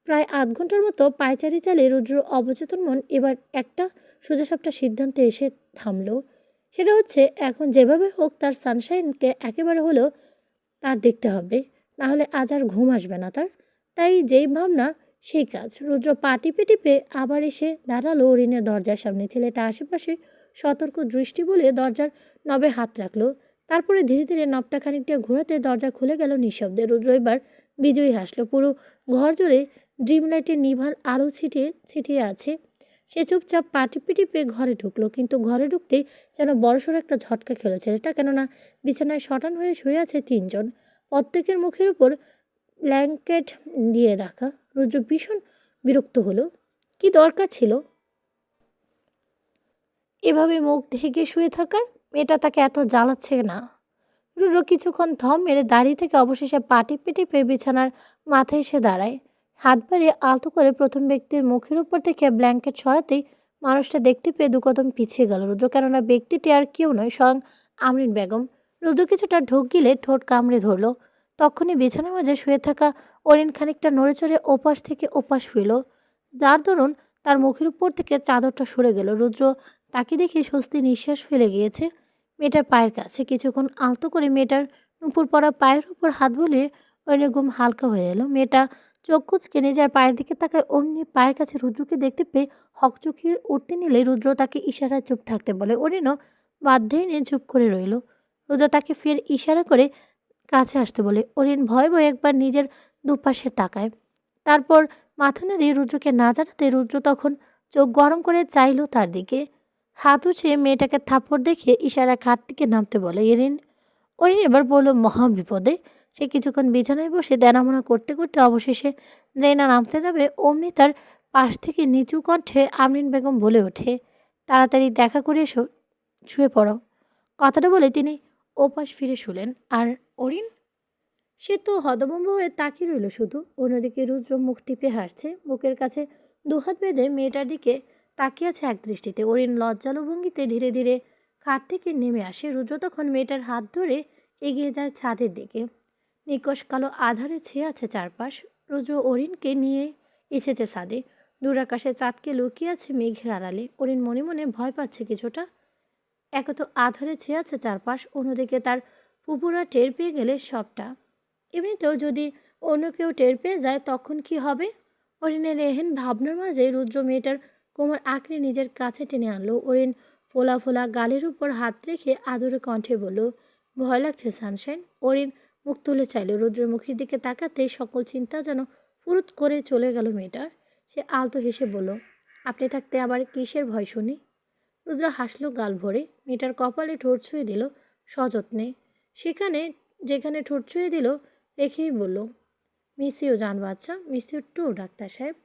প্রায় আধ ঘন্টার মতো পায়চারি চালিয়ে রুদ্র অবচেতন মন এবার একটা সোজাসাপটা সিদ্ধান্তে এসে থামলো। সেটা হচ্ছে এখন যেভাবে হোক তার সানশাইনকে একেবারে হলেও তার দেখতে হবে, না হলে আজ আর ঘুম আসবে না তার। তাই যেই ভাবনা সেই কাজ। রুদ্র পা টিপে টিপে আবার এসে দাঁড়ালো অরিনের দরজার সামনে। ছেলেটা আশেপাশে সতর্ক দৃষ্টি বলে দরজার নবে হাত রাখলো। তারপরে ধীরে ধীরে নবটা খানিকটা ঘোরাতে দরজা খুলে গেল নিঃশব্দে। রুদ্র এবার বিজয়ী হাসলো। পুরো ঘর জুড়ে ড্রিম লাইটের নিভাল আলো ছিটিয়ে ছিটিয়ে আছে। সে চুপচাপ পা টিপে টিপে ঘরে ঢুকলো, কিন্তু ঘরে ঢুকতেই যেন বড়সড় একটা ঝটকা খেলো ছেলেটা। কেননা বিছানায় শটান হয়ে শুয়ে আছে তিনজন, প্রত্যেকের মুখের উপর ব্ল্যাঙ্কেট দিয়ে রাখা। রুদ্র ভীষণ বিরক্ত হলো। কি দরকার ছিল এভাবে মুখ ঢেকে শুয়ে থাকার? মেয়েটা তাকে এত জ্বালাচ্ছে না। রুদ্র কিছুক্ষণ থম মেরে দাঁড়িয়ে থেকে অবশেষে পা টিপে টিপে বিছানার মাথায় এসে দাঁড়ায়। হাত বাড়িয়ে আলতো করে প্রথম ব্যক্তির মুখের উপর থেকে ব্ল্যাঙ্কেট সরাতেই মানুষটা দেখতে পেয়ে দু কদম পিছিয়ে গেল রুদ্র। কেননা ব্যক্তিটি আর কেউ নয়, স্বয়ং আমরিন বেগম। রুদ্র কিছুটা ঢোক গিলে ঠোঁট কামড়ে ধরল। তখনই বিছানার মাঝে শুয়ে থাকা অরিন খানিকটা নড়ে চড়ে ওপাশ থেকে ওপাশ হইল, যার দরুন তার মুখের উপর থেকে চাদরটা সরে গেল। রুদ্র তাকে দেখে স্বস্তি নিঃশ্বাস ফেলে গিয়েছে মেয়েটার পায়ের কাছে। কিছুক্ষণ আলতো করে মেয়েটার নুপুর পড়া পায়ের উপর হাত বুলিয়ে অরিনের ঘুম হালকা হয়ে এলো। মেয়েটা চোখ কুচকে নিজের পায়ের দিকে তাকায়। অমনি পায়ের কাছে রুদ্রকে দেখতে পেয়ে হকচকিয়ে উঠতে নিলে রুদ্র তাকে ইশারায় চুপ থাকতে বলে। অরিনও বাধ্যই নিয়ে চুপ করে রইল। রুদ্র তাকে ফের ইশারা করে কাছে আসতে বলে। অরিন ভয়ে ভয়ে একবার নিজের দুপাশে তাকায়, তারপর মাথা নাড়িয়ে রুদ্রকে না জানাতে রুদ্র তখন চোখ গরম করে চাইল তার দিকে। হাত উঠিয়ে মেয়েটাকে থাপ্পড় দেখিয়ে ইশারা খাট থেকে নামতে বলে। অরিন এবার বলল মহা বিপদে। সে কিছুক্ষণ বিছানায় বসে দেনামোনা করতে করতে অবশেষে যেই না নামতে যাবে অমনি তার পাশ থেকে নিচু কণ্ঠে আমরিন বেগম বলে ওঠে, তাড়াতাড়ি দেখা করে এসো, শুয়ে পড়ো। কথাটা বলে তিনি ওপাশ ফিরে শুলেন। আর অরিন, সে তো হতভম্ব হয়ে তাকিয়ে রইল শুধু। অন্যদিকে রুদ্র মুখ টিপে হাসছে, বুকের কাছে দুহাত বেঁধে মেয়েটার দিকে তাকিয়ে আছে এক দৃষ্টিতে। অরিন লজ্জালু ভঙ্গিতে ধীরে ধীরে খাট থেকে নেমে আসে। রুদ্র তখন মেয়েটার হাত ধরে এগিয়ে যায় ছাদের দিকে। নিকশ কালো আধারে ছেয়ে আছে চারপাশ। রুদ্র অরিনকে নিয়ে এসেছে ছাদে। দূর আকাশে চাঁদকে লুকিয়ে আছে মেঘের আড়ালে। অরিন মনে মনে ভয় পাচ্ছে কিছুটা। একে তো আধারে ছেয়ে আছে চারপাশ, অন্যদিকে তার ফুপুরা টের পেয়ে গেলে সবটা। এমনিতেও যদি অন্য কেউ টের পেয়ে যায় তখন কি হবে? অরিনের এহেন ভাবনার মাঝে রুদ্র মেয়েটার কোমর আঁকড়ে নিজের কাছে টেনে আনলো। অরিন ফোলা ফোলা গালের উপর হাত রেখে আদরে কণ্ঠে বলল, ভয় লাগছে সানশাইন? অরিন মুখ তুলে চাইল, রুদ্রের মুখের দিকে তাকাতে সকল চিন্তা যেন ফুরুত করে চলে গেল মেয়েটার। সে আলতো হেসে বলল, আপনি থাকতে আবার কিসের ভয় শুনি? রুদ্র হাসলো গাল ভরে, মেয়েটার কপালে ঠোঁট ছুঁয়ে দিল সযত্নে। সেখানে যেখানে ঠোঁট ছুঁয়ে দিল রেখেই বলল, মিস ইউ জান বাচ্চা, মিস ইউ টু ডাক্তার সাহেব।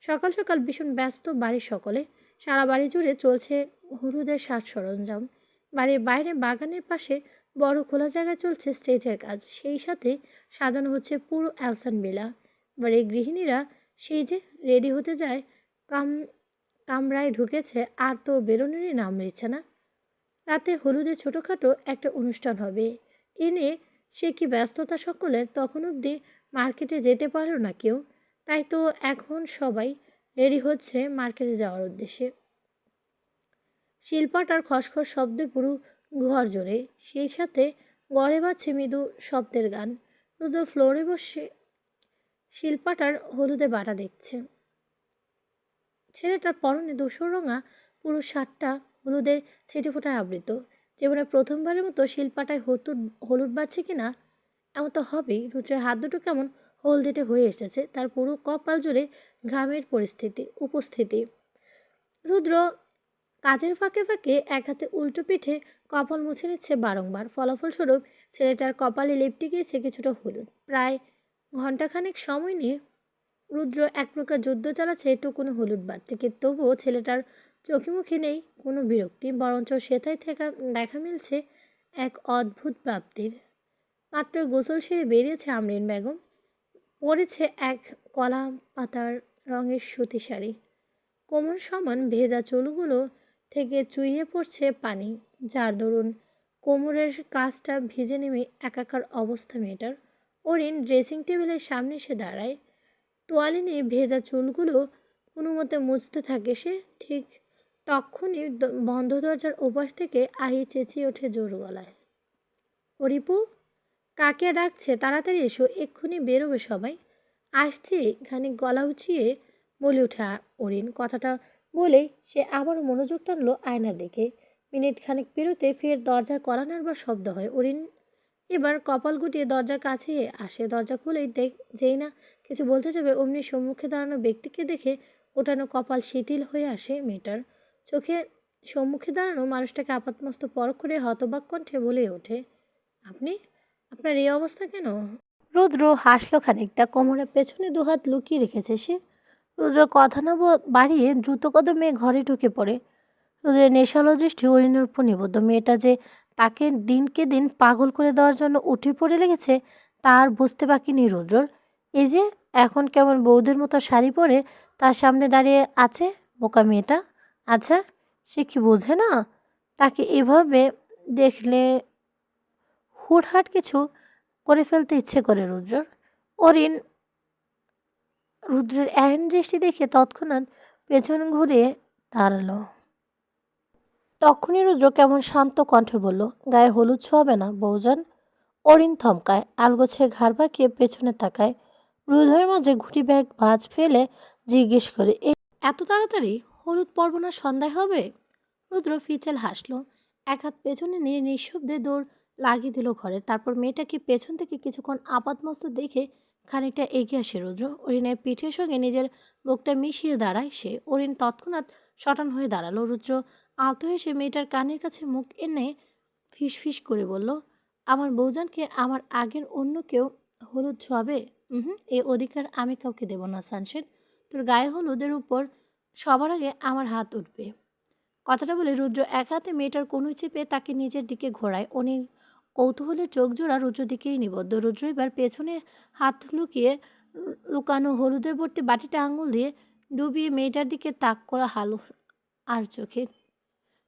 সকাল সকাল ভীষণ ব্যস্ত বাড়ির সকলে। সারা বাড়ি জুড়ে চলছে হলুদের সাজ সরঞ্জাম। বাড়ির বাইরে বাগানের পাশে বড় খোলা জায়গায় চলছে স্টেজের কাজ, সেই সাথে সাজানো হচ্ছে পুরো অ্যালসান বিলা। বাড়ির গৃহিণীরা সেই যে রেডি হতে যায়, কাম কামরায় ঢুকেছে আর তো বেরোনোরই নাম নিচ্ছে না। রাতে হলুদে ছোটোখাটো একটা অনুষ্ঠান হবে, এ নিয়ে সে কি ব্যস্ততা সকলের! তখন অবধি মার্কেটে যেতে পারল না কেউ। তাই তো এখন সবাই রেডি হচ্ছে মার্কেটে যাওয়ার উদ্দেশ্যে। শিল্পাটার খসখস শব্দে পুরো ঘর জোরে, সেই সাথে গড়ে বাজছে মৃদু শব্দের গান। রুদ্র ফ্লোরে বসে শিল্পাটার হলুদে বাটা দেখছে। ছেলেটার পরনে ধূসর রঙা পুরো শার্টটা হলুদের ছিটেফোঁটায় আবৃত। জীবনে প্রথমবারের মতো শিল্পাটায় হলুদ বাড়ছে কিনা, এমন তো হবেই। রুদ্রের হাত দুটো কেমন হলদেটে হয়ে এসেছে, তার পুরো কপাল জুড়ে ঘামের উপস্থিতি। রুদ্র কাজের ফাঁকে ফাঁকে এক হাতে উল্টো পিঠে কপাল মুছে নিচ্ছে বারংবার। ফলাফলস্বরূপ ছেলেটার কপালে লেপটে গিয়েছে কিছুটা হলুদ। প্রায় ঘন্টাখানেক সময় নিয়ে রুদ্র এক প্রকার যুদ্ধ চালাচ্ছে টুকুনো হলুদ বাড়তে, তবুও ছেলেটার চোখে মুখে নেই কোনো বিরক্তি, বরঞ্চ সেথায় থেকে দেখা মিলছে এক অদ্ভুত প্রাপ্তির। মাত্র গোসল সেরে বেরিয়েছে আমরিন বেগম, পরেছে এক কলা পাতার রঙের সুতি শাড়ি। কোমর সমান ভেজা চুলগুলো থেকে চুইয়ে পড়ছে পানি, যার দরুন কোমরের কাজটা ভিজে নেমে একাকার অবস্থা মেয়েটার। অরিন ড্রেসিং টেবিলের সামনে এসে দাঁড়ায়, তোয়ালে নিয়ে ভেজা চুলগুলো কোনো মতে মুছতে থাকে সে। ঠিক তখনই বন্ধ দরজার ওপাশ থেকে আহি চেঁচিয়ে ওঠে জোর গলায়, অরিপু, কাকে ডাকছে? তাড়াতাড়ি এসো, এক্ষুনি বেরোবে সবাই। আসছি, খানিক গলা উঁচিয়ে বলে ওঠে অরিন। কথাটা বলেই সে আবারও মনোযোগ টানলো আয়নার দিকে। মিনিট খানিক পেরোতে ফের দরজায় কড়া নাড়বার শব্দ হয়। অরিন এবার কপাল গুটিয়ে দরজার কাছে আসে। দরজা খুলেই যেই না কিছু বলতে যাবে, অমনি সম্মুখে দাঁড়ানো ব্যক্তিকে দেখে ওঠানো কপাল শিথিল হয়ে আসে মেয়েটার। চোখে সম্মুখে দাঁড়ানো মানুষটাকে আপাতমস্ত পরখ করে হতবাক কণ্ঠে বলে ওঠে, আপনি, আপনার এই অবস্থা কেন? রুদ্র হাসলো খানিকটা, কোমরের পেছনে দুহাত লুকিয়ে রেখেছে সে। রুদ্র কথা না বাড়িয়ে দ্রুত কদমে ঘরে ঢুকে পড়ে। রুদ্রের নেশালো দৃষ্টি অরিনের উপর নিবদ্ধ। মেয়েটা যে তাকে দিনকে দিন পাগল করে দেওয়ার জন্য উঠে পড়ে লেগেছে তার বুঝতে বাকি নেই রুদ্রর। এই যে এখন কেমন বৌদের মতো শাড়ি পরে তার সামনে দাঁড়িয়ে আছে বোকা মেয়েটা। আচ্ছা, সে কি বোঝে না? তাকে এভাবে দেখলে হুটহাট কিছু করে ফেলতে ইচ্ছে করে রুদ্রর। অরিন রুদ্রের এহেন দৃষ্টি দেখে তৎক্ষণাৎ পেছন ঘুরে দাঁড়ালো। তখনই রুদ্র কেমন শান্ত কণ্ঠে বলল, গায়ে হলুদ ছোঁয়াবে না বৌজান? অরিন থমকায়, আলগোছে ঘাড় বাঁকিয়ে পেছনে তাকায়। রুদ্ধের মাঝে ঘুটি ব্যাগ ভাঁজ ফেলে জিজ্ঞেস করে, এত তাড়াতাড়ি হলুদ পরব না সন্ধ্যায় হবে? রুদ্র ফিচেল হাসলো, এক হাত পেছনে নিয়ে নিঃশব্দে দৌড় লাগিয়ে দিল ঘরে। তারপর মেয়েটাকে পেছন থেকে কিছুক্ষণ আপাতমস্ত দেখে খানিকটা এগিয়ে আসে রুদ্র। অরিনের পিঠের সঙ্গে নিজের বুকটা মিশিয়ে দাঁড়ায় সে। অরিন তৎক্ষণাৎ শটান হয়ে দাঁড়ালো। রুদ্র আলতো হেসে মেয়েটার কানের কাছে মুখ এনে ফিস করে বলল, আমার বৌজানকে আমার আগের অন্য কেউ হলুদ ছোঁয়াবে? এই অধিকার আমি কাউকে দেব না সানশেন। তোর গায়ে হলুদের উপর সবার আগে আমার হাত উঠবে। কথাটা বলে রুদ্র এক হাতে মেয়েটার কনুই চেপে তাকে নিজের দিকে ঘোরায়। অনির কৌতূহলের চোখ জোড়া রুদ্র দিকেই নিবদ্ধ। রুদ্র এবার পেছনে হাত লুকানো হলুদের ভর্তি বাটিটা আঙুল দিয়ে ডুবিয়ে মেয়েটার দিকে তাক করা হালু আর চোখে।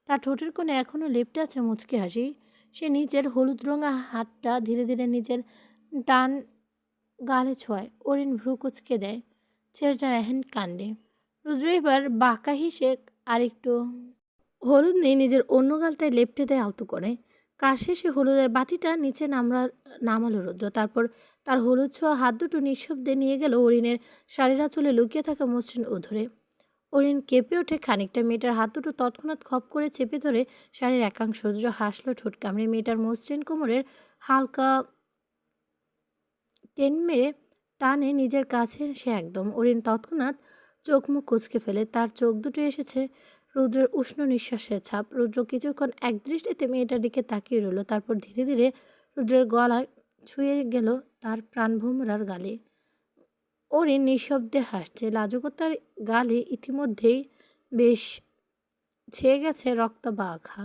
তার ঠোঁটের কোণে এখনও লেপ্টে আছে মুচকি হাসি। সে নিজের হলুদ রঙা হাতটা ধীরে ধীরে নিজের ডান গালে ছোঁয়ায়। অরিন ভ্রু কুচকে দেয় ছেলেটার এহেন কাণ্ডে। রুদ্র এবার বাঁকা হিসে আরেকটু হলুদ নিয়ে নিজের অন্য গালটায় লেপ্টে দেয় আলতো করে। কাজ শেষে হলুদের বাটিটা নিচে নামালো রুদ্র। তারপর তার হলুদ ছোঁয়া হাত দুটো নিঃশব্দে নিয়ে গেল অরিনের শাড়ির আঁচলে লুকিয়ে থাকা মসৃণ উধরে। অরিন কেঁপে ওঠে খানিকটা, মেয়েটার হাত দুটো তৎক্ষণাৎ খপ করে চেপে ধরে শাড়ির একাংশ। রুদ্র হাসলো ঠোঁট কামড়ে, মেয়েটার মসৃণ কোমরের হালকা টেন মেরে টানে নিজের কাছে সে একদম। অরিন তৎক্ষণাৎ চোখ মুখ কুঁচকে ফেলে, তার চোখ দুটো এসেছে রুদ্রের উষ্ণ নিঃশ্বাসের ছাপ। রুদ্র কিছুক্ষণ একদৃষ্টিতে মেয়েটার দিকে তাকিয়ে রইল, তারপর ধীরে ধীরে রুদ্রের গলায় ছুঁয়ে গেল তার প্রাণভোমরার গালে। অরিন নিঃশব্দে হাসছে, লাজুকতার গালে ইতিমধ্যেই বেশ ছেয়ে গেছে রক্ত বা আঘা।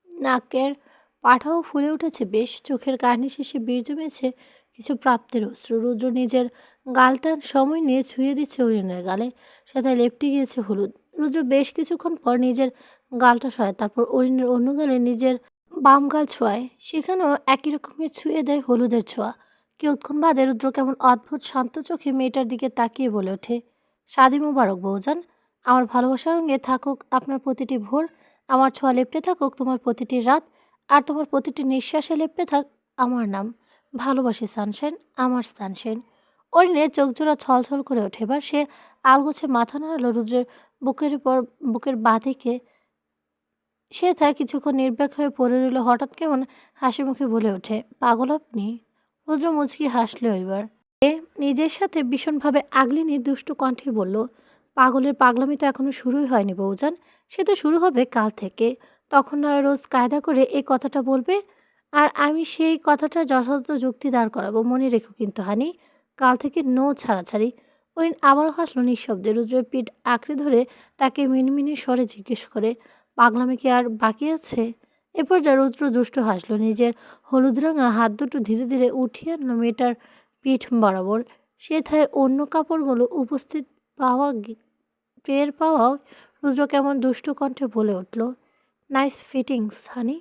নাকের পাঠাও ফুলে উঠেছে বেশ, চোখের কাহিনী শেষে বীর জমেছে কিছু প্রাপ্তের অশ্রু। রুদ্র নিজের গালটা সময় নিয়ে ছুঁয়ে দিচ্ছে অরিনের গালে, সেটা লেপটে গিয়েছে হলুদ। রুদ্র বেশ কিছুক্ষণ পর নিজের গালটা সয়, তারপর অরিনের অন্য গালে নিজের বাম গাল ছোঁয়ায়, সেখানেও একই রকমের ছুঁয়ে দেয় হলুদের ছোঁয়া। কিছুক্ষণ বাদে রুদ্র কেমন অদ্ভুত শান্ত চোখে মেয়েটার দিকে তাকিয়ে বলে ওঠে, শাদি মুবারক বউজান, আমার ভালোবাসার রঙে থাকুক আপনার প্রতিটি ভোর, আমার ছোঁয়া লেপ্টে থাকুক তোমার প্রতিটি রাত, আর তোমার প্রতিটি নিঃশ্বাসে লেপ্টে থাক আমার নাম। ভালোবাসি সানশাইন, আমার সানশাইন। অরিনের চোখজোড়া ছলছল করে ওঠে। এবার সে আলগোছে মাথা নাড়ালো রুদ্রের বুকের উপর, বুকের বাঁদিকে। সে তা কিছুক্ষণ নির্বাক হয়ে পড়ে রইল, হঠাৎ কেমন হাসি মুখে বলে ওঠে, পাগল আপনি? রুদ্র মুচকি হাসলো এবার। এ নিজের সাথে ভীষণভাবে আগলে নিয়ে দুষ্টু কণ্ঠে বলল, পাগলের পাগলামি তো এখনো শুরুই হয়নি বউজান, সে তো শুরু হবে কাল থেকে। তখন নয় রোজ কায়দা করে এই কথাটা বলবে, আর আমি সেই কথাটা যথাযথ যুক্তি দাঁড় করাবো। মনে রেখো কিন্তু হানি, কাল থেকে নো ছাড়াছাড়ি। অরিন আবারও হাসলো নিঃশব্দে। রুদ্রের পিঠ আঁকড়ে ধরে তাকে মিনমিনে স্বরে জিজ্ঞেস করে, পাগলামি কি আর বাকি আছে? এরপর যা রুদ্র দুষ্ট হাসলো, নিজের হলুদ রাঙা হাত দুটো ধীরে ধীরে উঠিয়ে আনলো মেয়েটার পিঠ বরাবর। সেথায় অন্য কাপড়গুলো উপস্থিত পাওয়া টের পাওয়াও রুদ্র কেমন দুষ্টু কণ্ঠে বলে উঠল, নাইস ফিটিংস হানি।